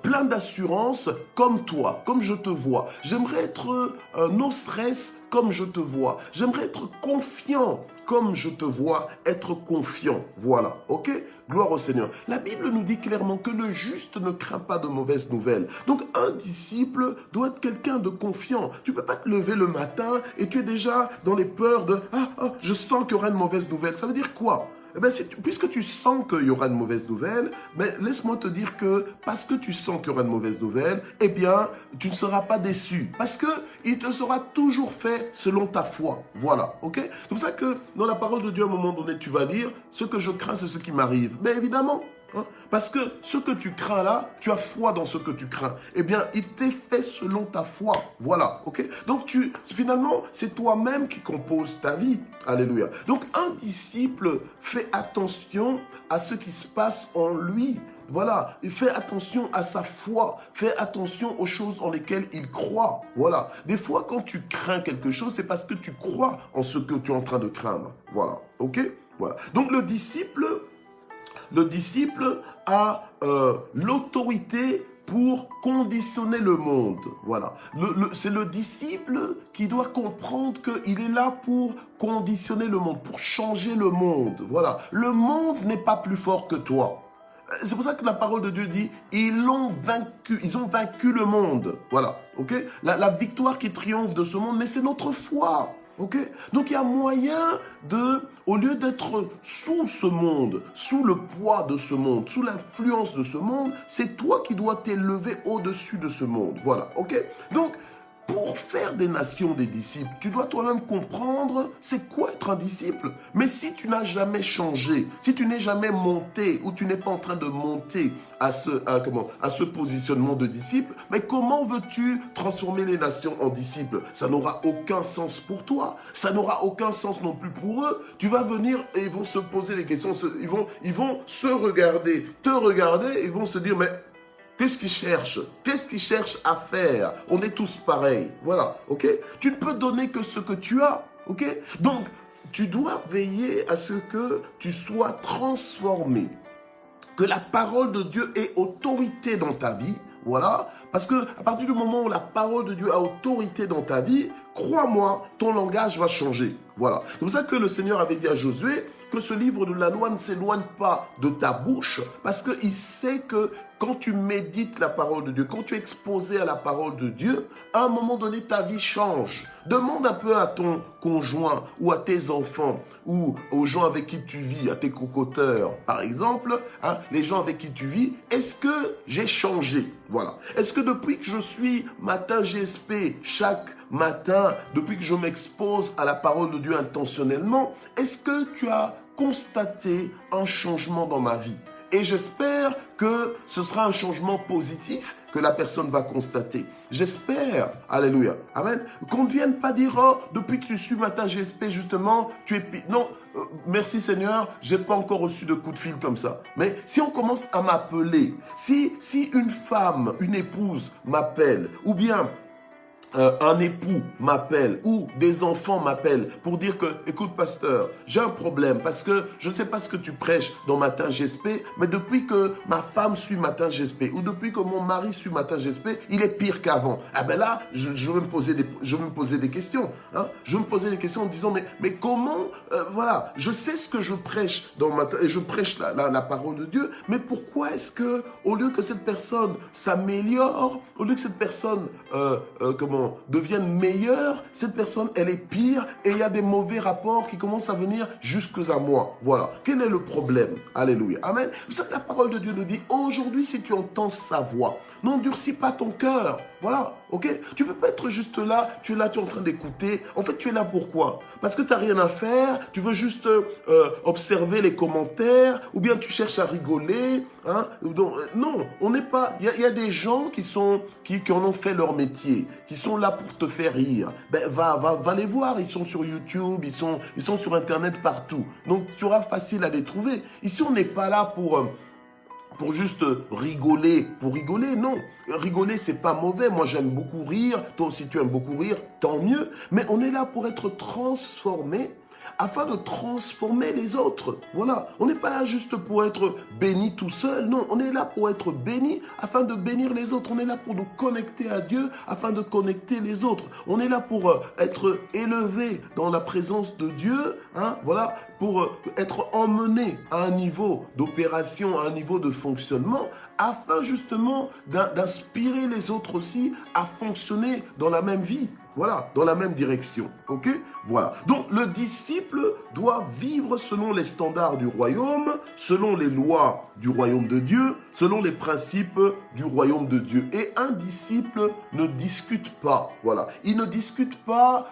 plein d'assurance comme toi, comme je te vois. J'aimerais être no stress comme je te vois. J'aimerais être confiant comme je te vois, être confiant. Voilà, ok? Gloire au Seigneur. La Bible nous dit clairement que le juste ne craint pas de mauvaises nouvelles. Donc un disciple doit être quelqu'un de confiant. Tu ne peux pas te lever le matin et tu es déjà dans les peurs de « Ah, je sens qu'il y aura une mauvaise nouvelle ». Ça veut dire quoi? Eh bien, puisque tu sens qu'il y aura une mauvaise nouvelle, mais laisse-moi te dire que parce que tu sens qu'il y aura une mauvaise nouvelle, eh bien, tu ne seras pas déçu. Parce qu'il te sera toujours fait selon ta foi. Voilà, ok? C'est pour ça que dans la parole de Dieu, à un moment donné, tu vas dire, ce que je crains, c'est ce qui m'arrive. Mais évidemment, hein, parce que ce que tu crains là, tu as foi dans ce que tu crains. Eh bien, il t'est fait selon ta foi. Voilà, ok? Donc, finalement, c'est toi-même qui composes ta vie. Alléluia. Donc, un disciple fait attention à ce qui se passe en lui. voilà, fais attention à sa foi, fais attention aux choses en lesquelles il croit, voilà. Des fois, quand tu crains quelque chose, c'est parce que tu crois en ce que tu es en train de craindre, voilà, ok? Voilà. Donc le disciple a l'autorité pour conditionner le monde. Voilà. C'est le disciple qui doit comprendre qu'il est là pour conditionner le monde, pour changer le monde. Voilà. Le monde n'est pas plus fort que toi. C'est pour ça que la parole de Dieu dit, ils ont vaincu le monde. Voilà. Ok? La victoire qui triomphe de ce monde, mais c'est notre foi. Ok? Donc il y a moyen au lieu d'être sous ce monde, sous le poids de ce monde, sous l'influence de ce monde, c'est toi qui dois t'élever au-dessus de ce monde. Voilà, ok? Donc, pour faire des nations des disciples, tu dois toi-même comprendre c'est quoi être un disciple. Mais si tu n'as jamais changé, si tu n'es jamais monté ou tu n'es pas en train de monter à ce positionnement de disciple, mais comment veux-tu transformer les nations en disciples? Ça n'aura aucun sens pour toi. Ça n'aura aucun sens non plus pour eux. Tu vas venir et ils vont se poser des questions. Ils vont se regarder, te regarder et ils vont se dire mais... Qu'est-ce qu'ils cherchent? Qu'est-ce qu'ils cherchent à faire? On est tous pareils. Voilà, ok? Tu ne peux donner que ce que tu as, ok? Donc, tu dois veiller à ce que tu sois transformé. Que la parole de Dieu ait autorité dans ta vie. Voilà, parce que à partir du moment où la parole de Dieu a autorité dans ta vie, crois-moi, ton langage va changer. Voilà, c'est pour ça que le Seigneur avait dit à Josué que ce livre de la loi ne s'éloigne pas de ta bouche, parce qu'il sait que quand tu médites la parole de Dieu, quand tu es exposé à la parole de Dieu, à un moment donné, ta vie change. Demande un peu à ton conjoint ou à tes enfants ou aux gens avec qui tu vis, à tes cocoteurs, par exemple, hein, les gens avec qui tu vis, est-ce que j'ai changé? Voilà. Est-ce que depuis que je suis matin GSP, chaque matin, depuis que je m'expose à la parole de Dieu intentionnellement, est-ce que tu as constaté un changement dans ma vie? Et j'espère que ce sera un changement positif que la personne va constater. J'espère, alléluia, amen, qu'on ne vienne pas dire, oh, depuis que tu suis matin GSP, justement, tu es... Non, merci Seigneur, j'ai pas encore reçu de coup de fil comme ça. Mais si on commence à m'appeler, si une femme, une épouse m'appelle, ou bien... un époux m'appelle ou des enfants m'appellent pour dire que, écoute pasteur, j'ai un problème parce que je ne sais pas ce que tu prêches dans Matin GSP, mais depuis que ma femme suit Matin GSP ou depuis que mon mari suit Matin GSP, il est pire qu'avant. Ah ben là, je vais me poser des questions. Hein? Je vais me poser des questions en me disant, mais comment, voilà, je sais ce que je prêche dans Matin, et je prêche la parole de Dieu, mais pourquoi est-ce que, au lieu que cette personne s'améliore, au lieu que cette personne, devienne meilleure, cette personne, elle est pire et il y a des mauvais rapports qui commencent à venir jusque à moi. Voilà. Quel est le problème? Alléluia. Amen. Vous savez, la parole de Dieu nous dit, aujourd'hui, si tu entends sa voix, n'endurcis pas ton cœur. Voilà. Ok? Tu peux pas être juste là, tu es en train d'écouter. En fait, tu es là pourquoi? Parce que tu n'as rien à faire, tu veux juste observer les commentaires, ou bien tu cherches à rigoler. Hein? Donc, non, on n'est pas... Il y a des gens qui en ont fait leur métier, qui sont là pour te faire rire. Ben, va les voir, ils sont sur YouTube, ils sont sur Internet partout. Donc, tu auras facile à les trouver. Ici, on n'est pas là pour juste rigoler, pour rigoler, non. Rigoler, c'est pas mauvais. Moi, j'aime beaucoup rire. Toi aussi, tu aimes beaucoup rire, tant mieux. Mais on est là pour être transformé afin de transformer les autres. Voilà. On n'est pas là juste pour être béni tout seul. Non, on est là pour être béni afin de bénir les autres. On est là pour nous connecter à Dieu afin de connecter les autres. On est là pour être élevé dans la présence de Dieu. Hein, voilà, pour être emmené à un niveau d'opération, à un niveau de fonctionnement, afin justement d'inspirer les autres aussi à fonctionner dans la même vie. Voilà, dans la même direction, ok? Voilà. Donc, le disciple doit vivre selon les standards du royaume, selon les lois du royaume de Dieu, selon les principes du royaume de Dieu. Et un disciple ne discute pas, voilà. Il ne discute pas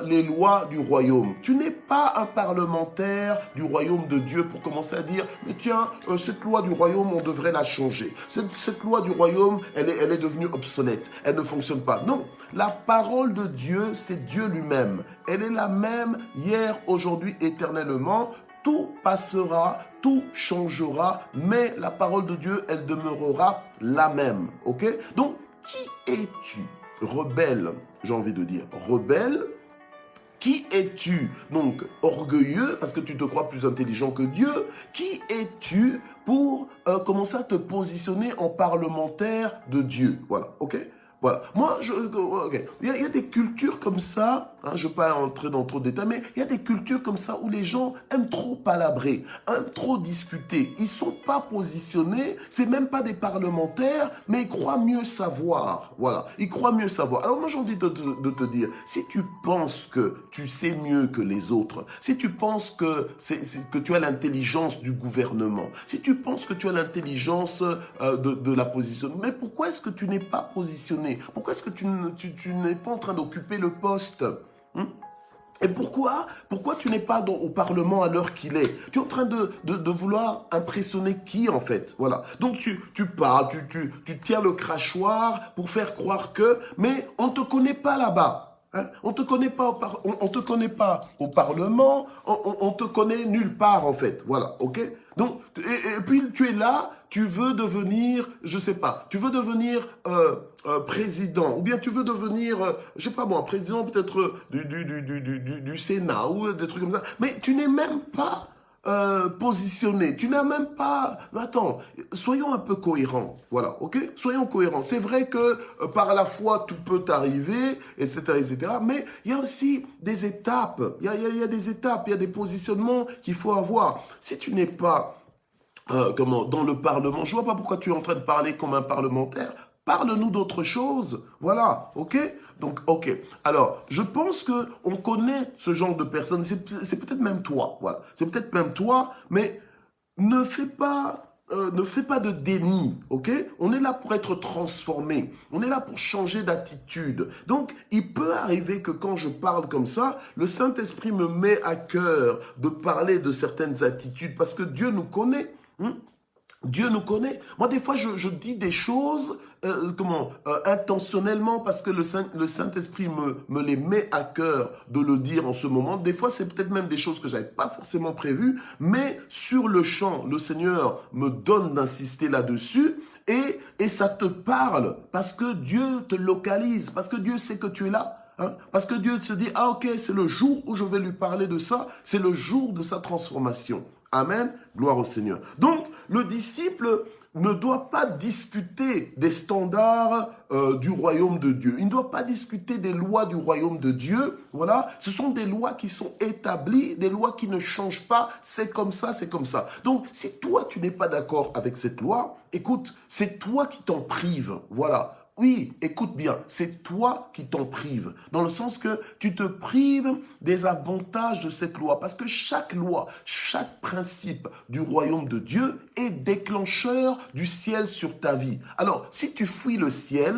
les lois du royaume. Tu n'es pas un parlementaire du royaume de Dieu pour commencer à dire, mais tiens, cette loi du royaume, on devrait la changer. Cette loi du royaume, elle est devenue obsolète. Elle ne fonctionne pas. Non, la parole de Dieu, c'est Dieu lui-même. Elle est la même hier, aujourd'hui, éternellement. tout passera, tout changera, mais la parole de Dieu, elle demeurera la même. Ok? Donc, qui es-tu? Rebelle, j'ai envie de dire. Rebelle. Qui es-tu? Donc, orgueilleux, parce que tu te crois plus intelligent que Dieu. Qui es-tu pour commencer à te positionner en parlementaire de Dieu? Voilà, ok? Voilà. Moi, ok. Il y a des cultures comme ça, hein, je ne vais pas entrer dans trop de détails, mais il y a des cultures comme ça où les gens aiment trop palabrer, aiment trop discuter. Ils ne sont pas positionnés, ce n'est même pas des parlementaires, mais ils croient mieux savoir. Voilà, ils croient mieux savoir. Alors moi, j'ai envie de te dire, si tu penses que tu sais mieux que les autres, si tu penses que tu as l'intelligence du gouvernement, si tu penses que tu as l'intelligence de la position, mais pourquoi est-ce que tu n'es pas positionné? Pourquoi est-ce que tu n'es pas en train d'occuper le poste? Et pourquoi tu n'es pas au Parlement à l'heure qu'il est? Tu es en train de vouloir impressionner qui, en fait? Voilà. Donc, tu parles, tu tiens le crachoir pour faire croire que... Mais on ne te connaît pas là-bas. Hein? On ne te connaît pas on te connaît pas au Parlement, on te connaît nulle part, en fait. Voilà, ok? Donc, et puis tu es là, tu veux devenir, je sais pas, tu veux devenir président, ou bien tu veux devenir, je sais pas moi, président peut-être du Sénat, ou des trucs comme ça, mais tu n'es même pas positionné, tu n'as même pas... Attends, soyons un peu cohérents, voilà, ok? Soyons cohérents. C'est vrai que par la foi, tout peut arriver, etc., mais il y a aussi des étapes, il y a des étapes, il y a des positionnements qu'il faut avoir. Si tu n'es pas dans le Parlement, je ne vois pas pourquoi tu es en train de parler comme un parlementaire. Parle-nous d'autre chose. Voilà, ok? Donc, ok. Alors, je pense qu'on connaît ce genre de personnes. C'est peut-être même toi. Voilà. C'est peut-être même toi, mais ne fais pas de déni, ok? On est là pour être transformé. On est là pour changer d'attitude. Donc, il peut arriver que quand je parle comme ça, le Saint-Esprit me met à cœur de parler de certaines attitudes parce que Dieu nous connaît. Dieu nous connaît. Moi, des fois, je dis des choses intentionnellement parce que le Saint-Esprit me les met à cœur de le dire en ce moment. Des fois, c'est peut-être même des choses que je n'avais pas forcément prévues, mais sur le champ, le Seigneur me donne d'insister là-dessus et ça te parle parce que Dieu te localise, parce que Dieu sait que tu es là. Hein? Parce que Dieu se dit, ah ok, c'est le jour où je vais lui parler de ça, c'est le jour de sa transformation. Amen, gloire au Seigneur. Donc, le disciple ne doit pas discuter des standards du royaume de Dieu. Il ne doit pas discuter des lois du royaume de Dieu. Voilà, ce sont des lois qui sont établies, des lois qui ne changent pas. C'est comme ça, c'est comme ça. Donc, si toi, tu n'es pas d'accord avec cette loi, écoute, c'est toi qui t'en prives. Voilà. Oui, écoute bien, c'est toi qui t'en prives, dans le sens que tu te prives des avantages de cette loi, parce que chaque loi, chaque principe du royaume de Dieu est déclencheur du ciel sur ta vie. Alors, si tu fuis le ciel,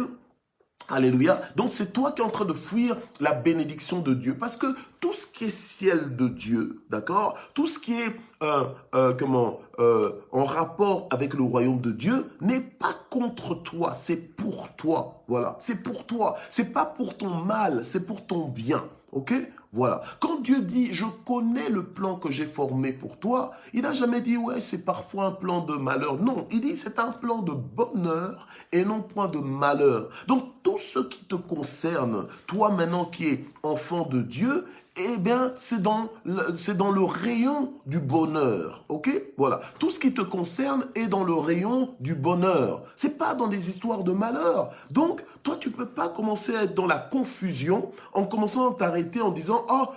alléluia, donc c'est toi qui es en train de fuir la bénédiction de Dieu, parce que tout ce qui est ciel de Dieu, d'accord, tout ce qui est en rapport avec le royaume de Dieu n'est pas contre toi, c'est pour toi. Voilà, c'est pour toi. C'est pas pour ton mal, c'est pour ton bien. Ok? Voilà. Quand Dieu dit, je connais le plan que j'ai formé pour toi, il n'a jamais dit, ouais, c'est parfois un plan de malheur. Non, il dit, c'est un plan de bonheur et non point de malheur. Donc, tout ce qui te concerne, toi maintenant qui es enfant de Dieu, eh bien, c'est dans le rayon du bonheur, ok? Voilà, tout ce qui te concerne est dans le rayon du bonheur. C'est pas dans des histoires de malheur. Donc, toi, tu peux pas commencer à être dans la confusion en commençant à t'arrêter en disant, oh,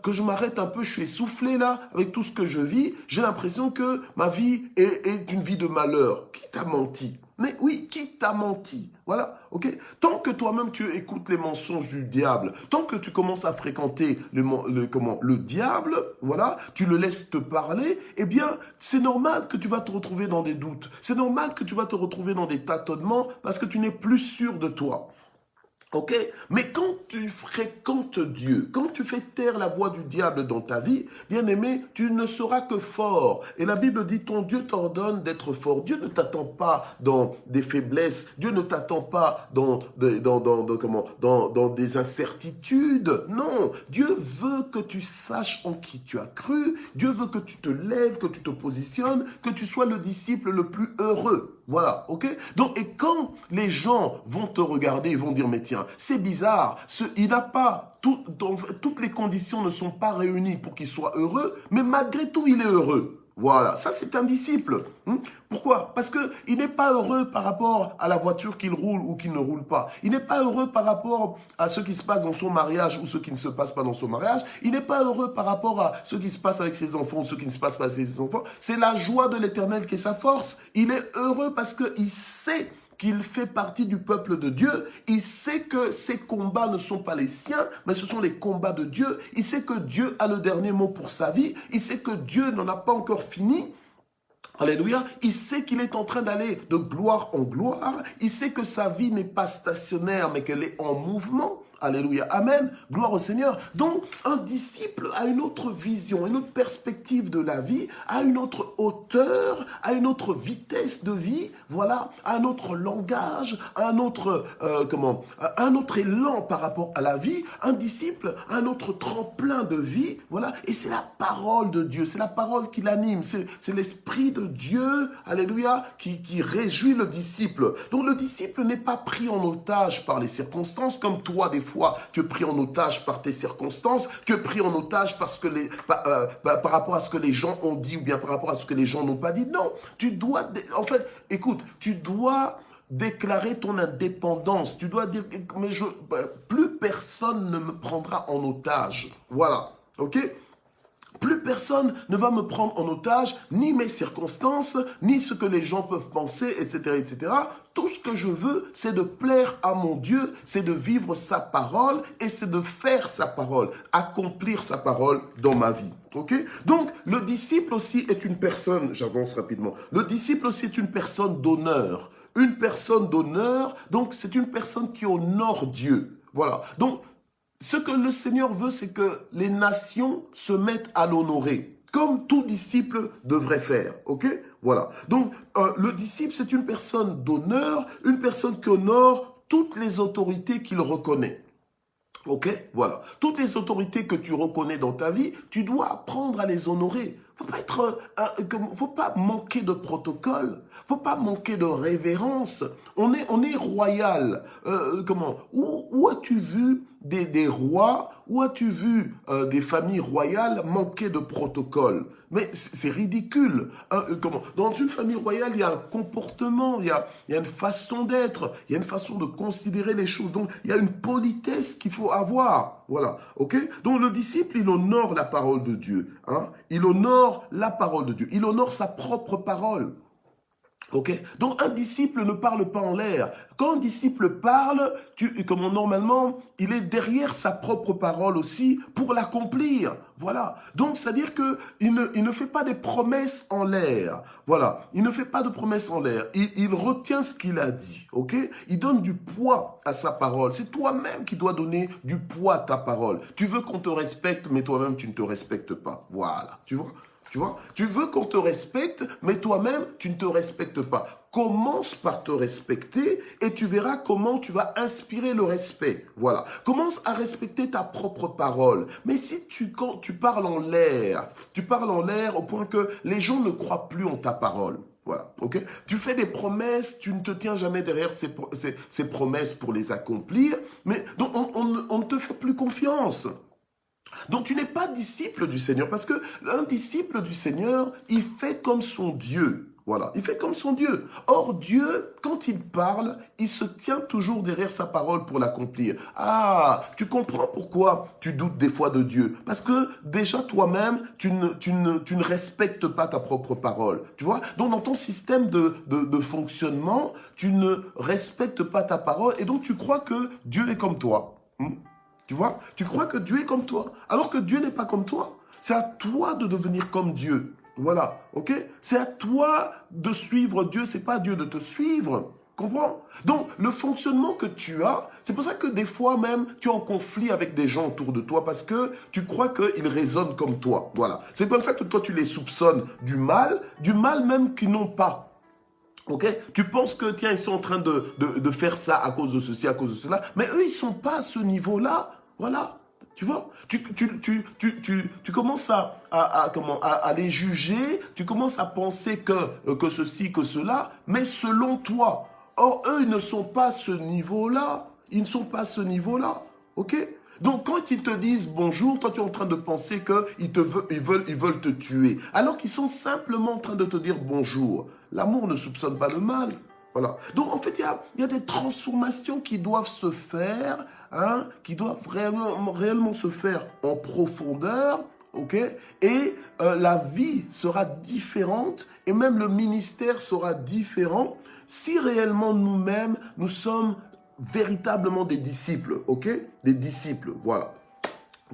que je m'arrête un peu, je suis essoufflé là, avec tout ce que je vis. J'ai l'impression que ma vie est une vie de malheur. Qui t'a menti? Mais oui, qui t'a menti? Voilà, ok? Tant que toi-même tu écoutes les mensonges du diable, tant que tu commences à fréquenter le diable, voilà, tu le laisses te parler, eh bien, c'est normal que tu vas te retrouver dans des doutes. C'est normal que tu vas te retrouver dans des tâtonnements parce que tu n'es plus sûr de toi. Ok? Mais quand tu fréquentes Dieu, quand tu fais taire la voix du diable dans ta vie, bien aimé, tu ne seras que fort. Et la Bible dit, ton Dieu t'ordonne d'être fort. Dieu ne t'attend pas dans des faiblesses. Dieu ne t'attend pas dans des incertitudes. Non, Dieu veut que tu saches en qui tu as cru. Dieu veut que tu te lèves, que tu te positionnes, que tu sois le disciple le plus heureux. Voilà, ok? Donc, et quand les gens vont te regarder, ils vont dire, mais tiens, c'est bizarre, il n'a pas, toutes les conditions ne sont pas réunies pour qu'il soit heureux, mais malgré tout, il est heureux. Voilà, ça c'est un disciple. Pourquoi? Parce qu'il n'est pas heureux par rapport à la voiture qu'il roule ou qu'il ne roule pas. Il n'est pas heureux par rapport à ce qui se passe dans son mariage ou ce qui ne se passe pas dans son mariage. Il n'est pas heureux par rapport à ce qui se passe avec ses enfants ou ce qui ne se passe pas avec ses enfants. C'est la joie de l'Éternel qui est sa force. Il est heureux parce qu'il sait qu'il fait partie du peuple de Dieu. Il sait que ses combats ne sont pas les siens, mais ce sont les combats de Dieu. Il sait que Dieu a le dernier mot pour sa vie. Il sait que Dieu n'en a pas encore fini. Alléluia. Il sait qu'il est en train d'aller de gloire en gloire. Il sait que sa vie n'est pas stationnaire, mais qu'elle est en mouvement. Alléluia. Amen. Gloire au Seigneur. Donc, un disciple a une autre vision, une autre perspective de la vie, a une autre hauteur, a une autre vitesse de vie, voilà, un autre langage, un autre élan par rapport à la vie. Un disciple a un autre tremplin de vie, voilà. Et c'est la parole de Dieu, c'est la parole qui l'anime, c'est l'Esprit de Dieu, alléluia, qui réjouit le disciple. Donc, le disciple n'est pas pris en otage par les circonstances, comme toi, des fois, tu es pris en otage par tes circonstances, tu es pris en otage parce que par rapport à ce que les gens ont dit ou bien par rapport à ce que les gens n'ont pas dit. Non, tu dois, en fait, écoute, tu dois déclarer ton indépendance. Tu dois dire, mais plus personne ne me prendra en otage. Voilà, ok? Plus personne ne va me prendre en otage, ni mes circonstances, ni ce que les gens peuvent penser, etc., etc. Tout ce que je veux, c'est de plaire à mon Dieu, c'est de vivre sa parole et c'est de faire sa parole, accomplir sa parole dans ma vie. Ok? Donc, le disciple aussi est une personne, j'avance rapidement, le disciple aussi est une personne d'honneur. Une personne d'honneur, donc c'est une personne qui honore Dieu. Voilà. Donc, ce que le Seigneur veut, c'est que les nations se mettent à l'honorer, comme tout disciple devrait faire, ok? Voilà. Donc, le disciple, c'est une personne d'honneur, une personne qui honore toutes les autorités qu'il reconnaît. Ok? Voilà. Toutes les autorités que tu reconnais dans ta vie, tu dois apprendre à les honorer. Faut pas manquer de protocole. Faut pas manquer de révérence. On est royal. Où as-tu vu des rois? Où as-tu vu des familles royales manquer de protocole? Mais c'est ridicule. Dans une famille royale, il y a un comportement, il y a une façon d'être, il y a une façon de considérer les choses. Donc, il y a une politesse qu'il faut avoir. Voilà, ok? Donc, le disciple, il honore la parole de Dieu. Hein? Il honore la parole de Dieu. Il honore sa propre parole. Ok? Donc un disciple ne parle pas en l'air. Quand un disciple parle, normalement, il est derrière sa propre parole aussi pour l'accomplir. Voilà. Donc c'est-à-dire que il ne fait pas des promesses en l'air. Voilà. Il ne fait pas de promesses en l'air. Il retient ce qu'il a dit. Ok? Il donne du poids à sa parole. C'est toi-même qui dois donner du poids à ta parole. Tu veux qu'on te respecte, mais toi-même tu ne te respectes pas. Voilà. Tu vois? Tu vois? Tu veux qu'on te respecte, mais toi-même, tu ne te respectes pas. Commence par te respecter et tu verras comment tu vas inspirer le respect. Voilà. Commence à respecter ta propre parole. Mais si quand tu parles en l'air, tu parles en l'air au point que les gens ne croient plus en ta parole. Voilà, ok? Tu fais des promesses, tu ne te tiens jamais derrière ces promesses pour les accomplir, mais donc on ne te fait plus confiance. Donc tu n'es pas disciple du Seigneur parce que un disciple du Seigneur, il fait comme son Dieu. Voilà, il fait comme son Dieu. Or Dieu, quand il parle, il se tient toujours derrière sa parole pour l'accomplir. Ah, tu comprends pourquoi tu doutes des fois de Dieu? Parce que déjà toi-même, tu ne respectes pas ta propre parole. Tu vois? Donc dans ton système de fonctionnement, tu ne respectes pas ta parole et donc tu crois que Dieu est comme toi. Tu vois? Tu crois que Dieu est comme toi, alors que Dieu n'est pas comme toi. C'est à toi de devenir comme Dieu. Voilà, ok? C'est à toi de suivre Dieu, c'est pas à Dieu de te suivre. Comprends? Donc, le fonctionnement que tu as, c'est pour ça que des fois même, tu es en conflit avec des gens autour de toi parce que tu crois qu'ils raisonnent comme toi. Voilà. C'est comme ça que toi, tu les soupçonnes du mal même qu'ils n'ont pas. Ok? Tu penses que, tiens, ils sont en train de faire ça à cause de ceci, à cause de cela, mais eux, ils ne sont pas à ce niveau-là. Voilà. Tu vois, tu commences à les juger, tu commences à penser que ceci, que cela, mais selon toi. Or, eux, ils ne sont pas à ce niveau-là. Ils ne sont pas à ce niveau-là. OK? Donc, quand ils te disent bonjour, toi, tu es en train de penser qu'ils veulent te tuer. Alors qu'ils sont simplement en train de te dire bonjour. L'amour ne soupçonne pas le mal. Voilà. Donc, en fait, il y a des transformations qui doivent se faire, hein, qui doivent réellement se faire en profondeur. Ok, et la vie sera différente et même le ministère sera différent si réellement nous-mêmes, nous sommes véritablement des disciples, ok? Des disciples, voilà.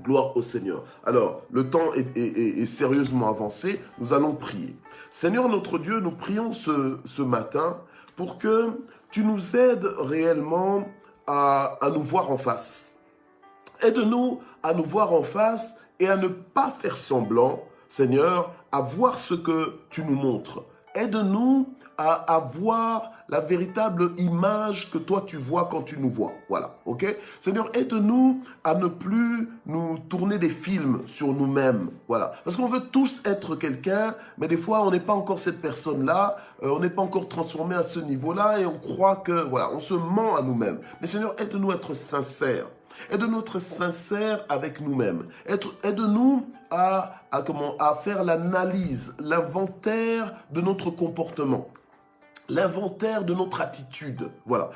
Gloire au Seigneur. Alors, le temps est sérieusement avancé, nous allons prier. Seigneur notre Dieu, nous prions ce matin pour que tu nous aides réellement à nous voir en face. Aide-nous à nous voir en face et à ne pas faire semblant, Seigneur, à voir ce que tu nous montres. Aide-nous à voir la véritable image que toi tu vois quand tu nous vois. Voilà, ok? Seigneur, aide-nous à ne plus nous tourner des films sur nous-mêmes. Voilà, parce qu'on veut tous être quelqu'un, mais des fois on n'est pas encore cette personne-là, on n'est pas encore transformé à ce niveau-là et on croit que, voilà, on se ment à nous-mêmes. Mais Seigneur, aide-nous à être sincères. Aide-nous à être sincères avec nous-mêmes. Aide-nous à faire l'analyse, l'inventaire de notre comportement. L'inventaire de notre attitude. Voilà.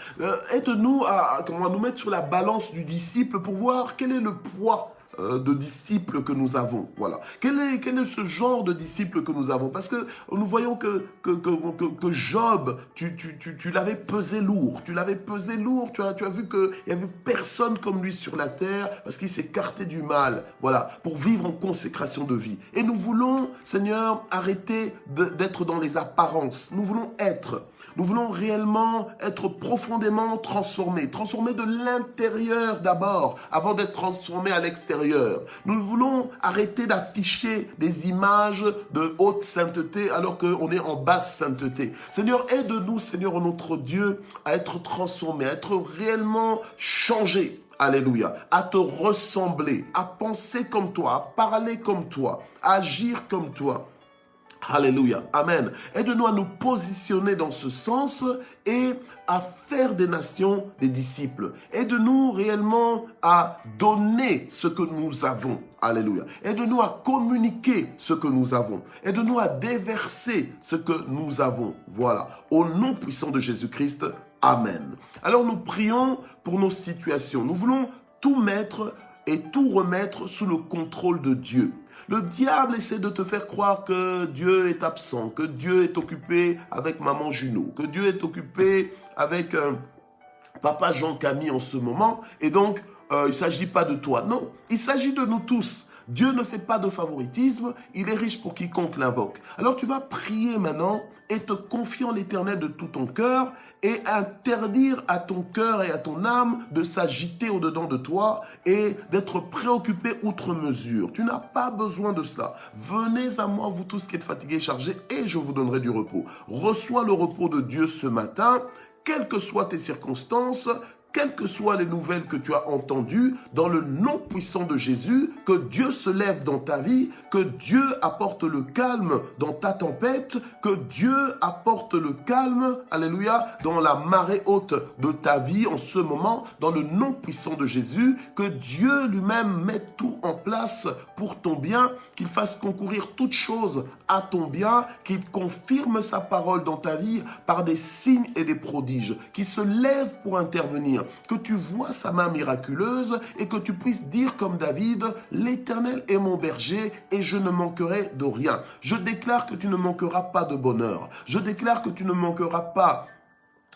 Aide-nous à nous mettre sur la balance du disciple pour voir quel est le poids de disciples que nous avons. Voilà. Quel est ce genre de disciples que nous avons? Parce que nous voyons que Job, tu l'avais pesé lourd. Tu l'avais pesé lourd. Tu as vu qu'il n'y avait personne comme lui sur la terre parce qu'il s'est écarté du mal. Voilà. Pour vivre en consécration de vie. Et nous voulons, Seigneur, arrêter d'être dans les apparences. Nous voulons réellement être profondément transformés. Transformés de l'intérieur d'abord, avant d'être transformés à l'extérieur. Nous voulons arrêter d'afficher des images de haute sainteté alors qu'on est en basse sainteté. Seigneur, aide-nous, Seigneur notre Dieu, à être transformés, à être réellement changés. Alléluia. À te ressembler, à penser comme toi, à parler comme toi, à agir comme toi. Alléluia. Amen. Aide-nous à nous positionner dans ce sens et à faire des nations des disciples. Aide-nous réellement à donner ce que nous avons. Alléluia. Aide-nous à communiquer ce que nous avons. Aide-nous à déverser ce que nous avons. Voilà. Au nom puissant de Jésus-Christ. Amen. Alors nous prions pour nos situations. Nous voulons tout mettre et tout remettre sous le contrôle de Dieu. Le diable essaie de te faire croire que Dieu est absent, que Dieu est occupé avec maman Juno, que Dieu est occupé avec papa Jean Camille en ce moment. Et donc, il ne s'agit pas de toi. Non, il s'agit de nous tous. Dieu ne fait pas de favoritisme, il est riche pour quiconque l'invoque. Alors tu vas prier maintenant et te confier en l'Éternel de tout ton cœur et interdire à ton cœur et à ton âme de s'agiter au-dedans de toi et d'être préoccupé outre mesure. Tu n'as pas besoin de cela. Venez à moi, vous tous qui êtes fatigués et chargés, et je vous donnerai du repos. Reçois le repos de Dieu ce matin, quelles que soient tes circonstances, quelles que soient les nouvelles que tu as entendues, dans le nom puissant de Jésus, que Dieu se lève dans ta vie, que Dieu apporte le calme dans ta tempête, que Dieu apporte le calme, alléluia, dans la marée haute de ta vie en ce moment, dans le nom puissant de Jésus, que Dieu lui-même mette tout en place pour ton bien, qu'il fasse concourir toutes choses à ton bien, qu'il confirme sa parole dans ta vie par des signes et des prodiges, qu'il se lève pour intervenir, que tu vois sa main miraculeuse et que tu puisses dire comme David, l'Éternel est mon berger et je ne manquerai de rien. Je déclare que tu ne manqueras pas de bonheur. Je déclare que tu ne manqueras pas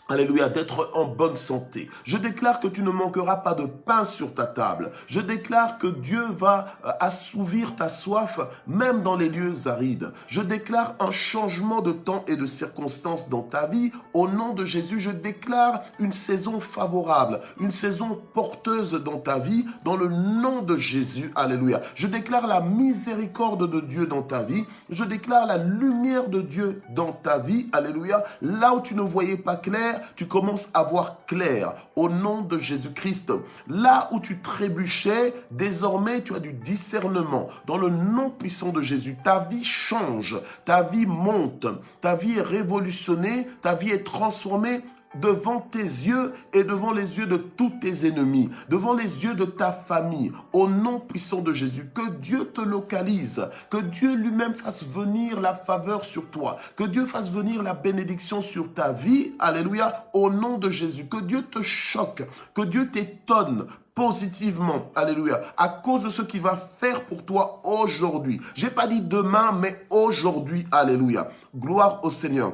Alléluia, d'être en bonne santé. Je déclare que tu ne manqueras pas de pain sur ta table. Je déclare que Dieu va assouvir ta soif, même dans les lieux arides. Je déclare un changement de temps et de circonstances dans ta vie. Au nom de Jésus, je déclare une saison favorable, une saison porteuse dans ta vie, dans le nom de Jésus. Alléluia. Je déclare la miséricorde de Dieu dans ta vie. Je déclare la lumière de Dieu dans ta vie. Alléluia. Là où tu ne voyais pas clair, tu commences à voir clair au nom de Jésus-Christ. Là où tu trébuchais, désormais tu as du discernement. Dans le nom puissant de Jésus, ta vie change, ta vie monte, ta vie est révolutionnée, ta vie est transformée devant tes yeux et devant les yeux de tous tes ennemis, devant les yeux de ta famille, au nom puissant de Jésus. Que Dieu te localise, que Dieu lui-même fasse venir la faveur sur toi, que Dieu fasse venir la bénédiction sur ta vie, alléluia, au nom de Jésus. Que Dieu te choque, que Dieu t'étonne positivement, alléluia, à cause de ce qu'il va faire pour toi aujourd'hui. J'ai pas dit demain, mais aujourd'hui, alléluia. Gloire au Seigneur.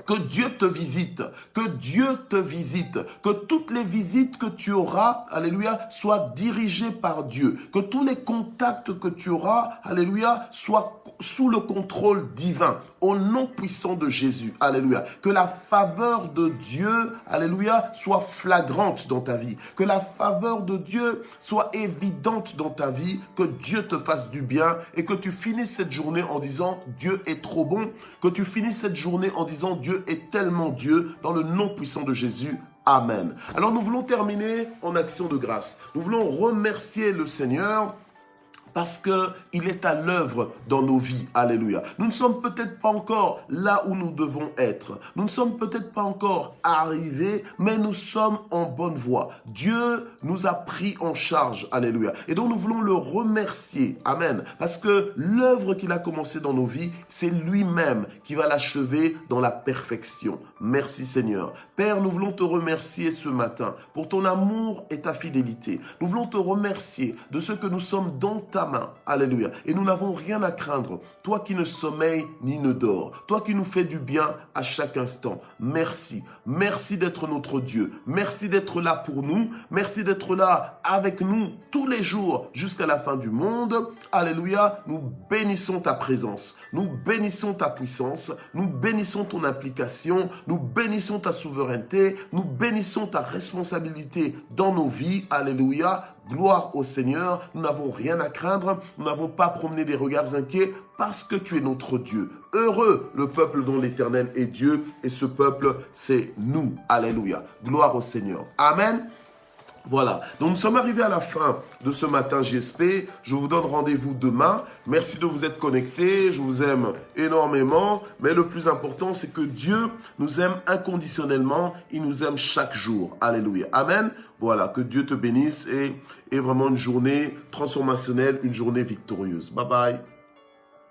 Que Dieu te visite, que Dieu te visite, que toutes les visites que tu auras, alléluia, soient dirigées par Dieu, que tous les contacts que tu auras, alléluia, soient sous le contrôle divin, au nom puissant de Jésus, alléluia, que la faveur de Dieu, alléluia, soit flagrante dans ta vie, que la faveur de Dieu soit évidente dans ta vie, que Dieu te fasse du bien et que tu finisses cette journée en disant Dieu est trop bon, que tu finisses cette journée en disant Dieu est tellement Dieu, dans le nom puissant de Jésus. Amen. Alors nous voulons terminer en action de grâce. Nous voulons remercier le Seigneur parce qu'il est à l'œuvre dans nos vies. Alléluia. Nous ne sommes peut-être pas encore là où nous devons être. Nous ne sommes peut-être pas encore arrivés, mais nous sommes en bonne voie. Dieu nous a pris en charge. Alléluia. Et donc nous voulons le remercier. Amen. Parce que l'œuvre qu'il a commencée dans nos vies, c'est lui-même qui va l'achever dans la perfection. Merci Seigneur. Père, nous voulons te remercier ce matin pour ton amour et ta fidélité. Nous voulons te remercier de ce que nous sommes dans ta main. Alléluia. Et nous n'avons rien à craindre. Toi qui ne sommeilles ni ne dors. Toi qui nous fais du bien à chaque instant. Merci. Merci d'être notre Dieu. Merci d'être là pour nous. Merci d'être là avec nous tous les jours jusqu'à la fin du monde. Alléluia. Nous bénissons ta présence. Nous bénissons ta puissance. Nous bénissons ton implication. Nous bénissons ta souveraineté. Nous bénissons ta responsabilité dans nos vies. Alléluia. Gloire au Seigneur. Nous n'avons rien à craindre. Nous n'avons pas promené des regards inquiets parce que tu es notre Dieu. Heureux le peuple dont l'Éternel est Dieu. Et ce peuple, c'est nous. Alléluia. Gloire au Seigneur. Amen. Voilà, donc nous sommes arrivés à la fin de ce matin GSP. Je vous donne rendez-vous demain. Merci de vous être connectés. Je vous aime énormément. Mais le plus important, c'est que Dieu nous aime inconditionnellement. Il nous aime chaque jour. Alléluia. Amen. Voilà, que Dieu te bénisse et vraiment une journée transformationnelle, une journée victorieuse. Bye bye.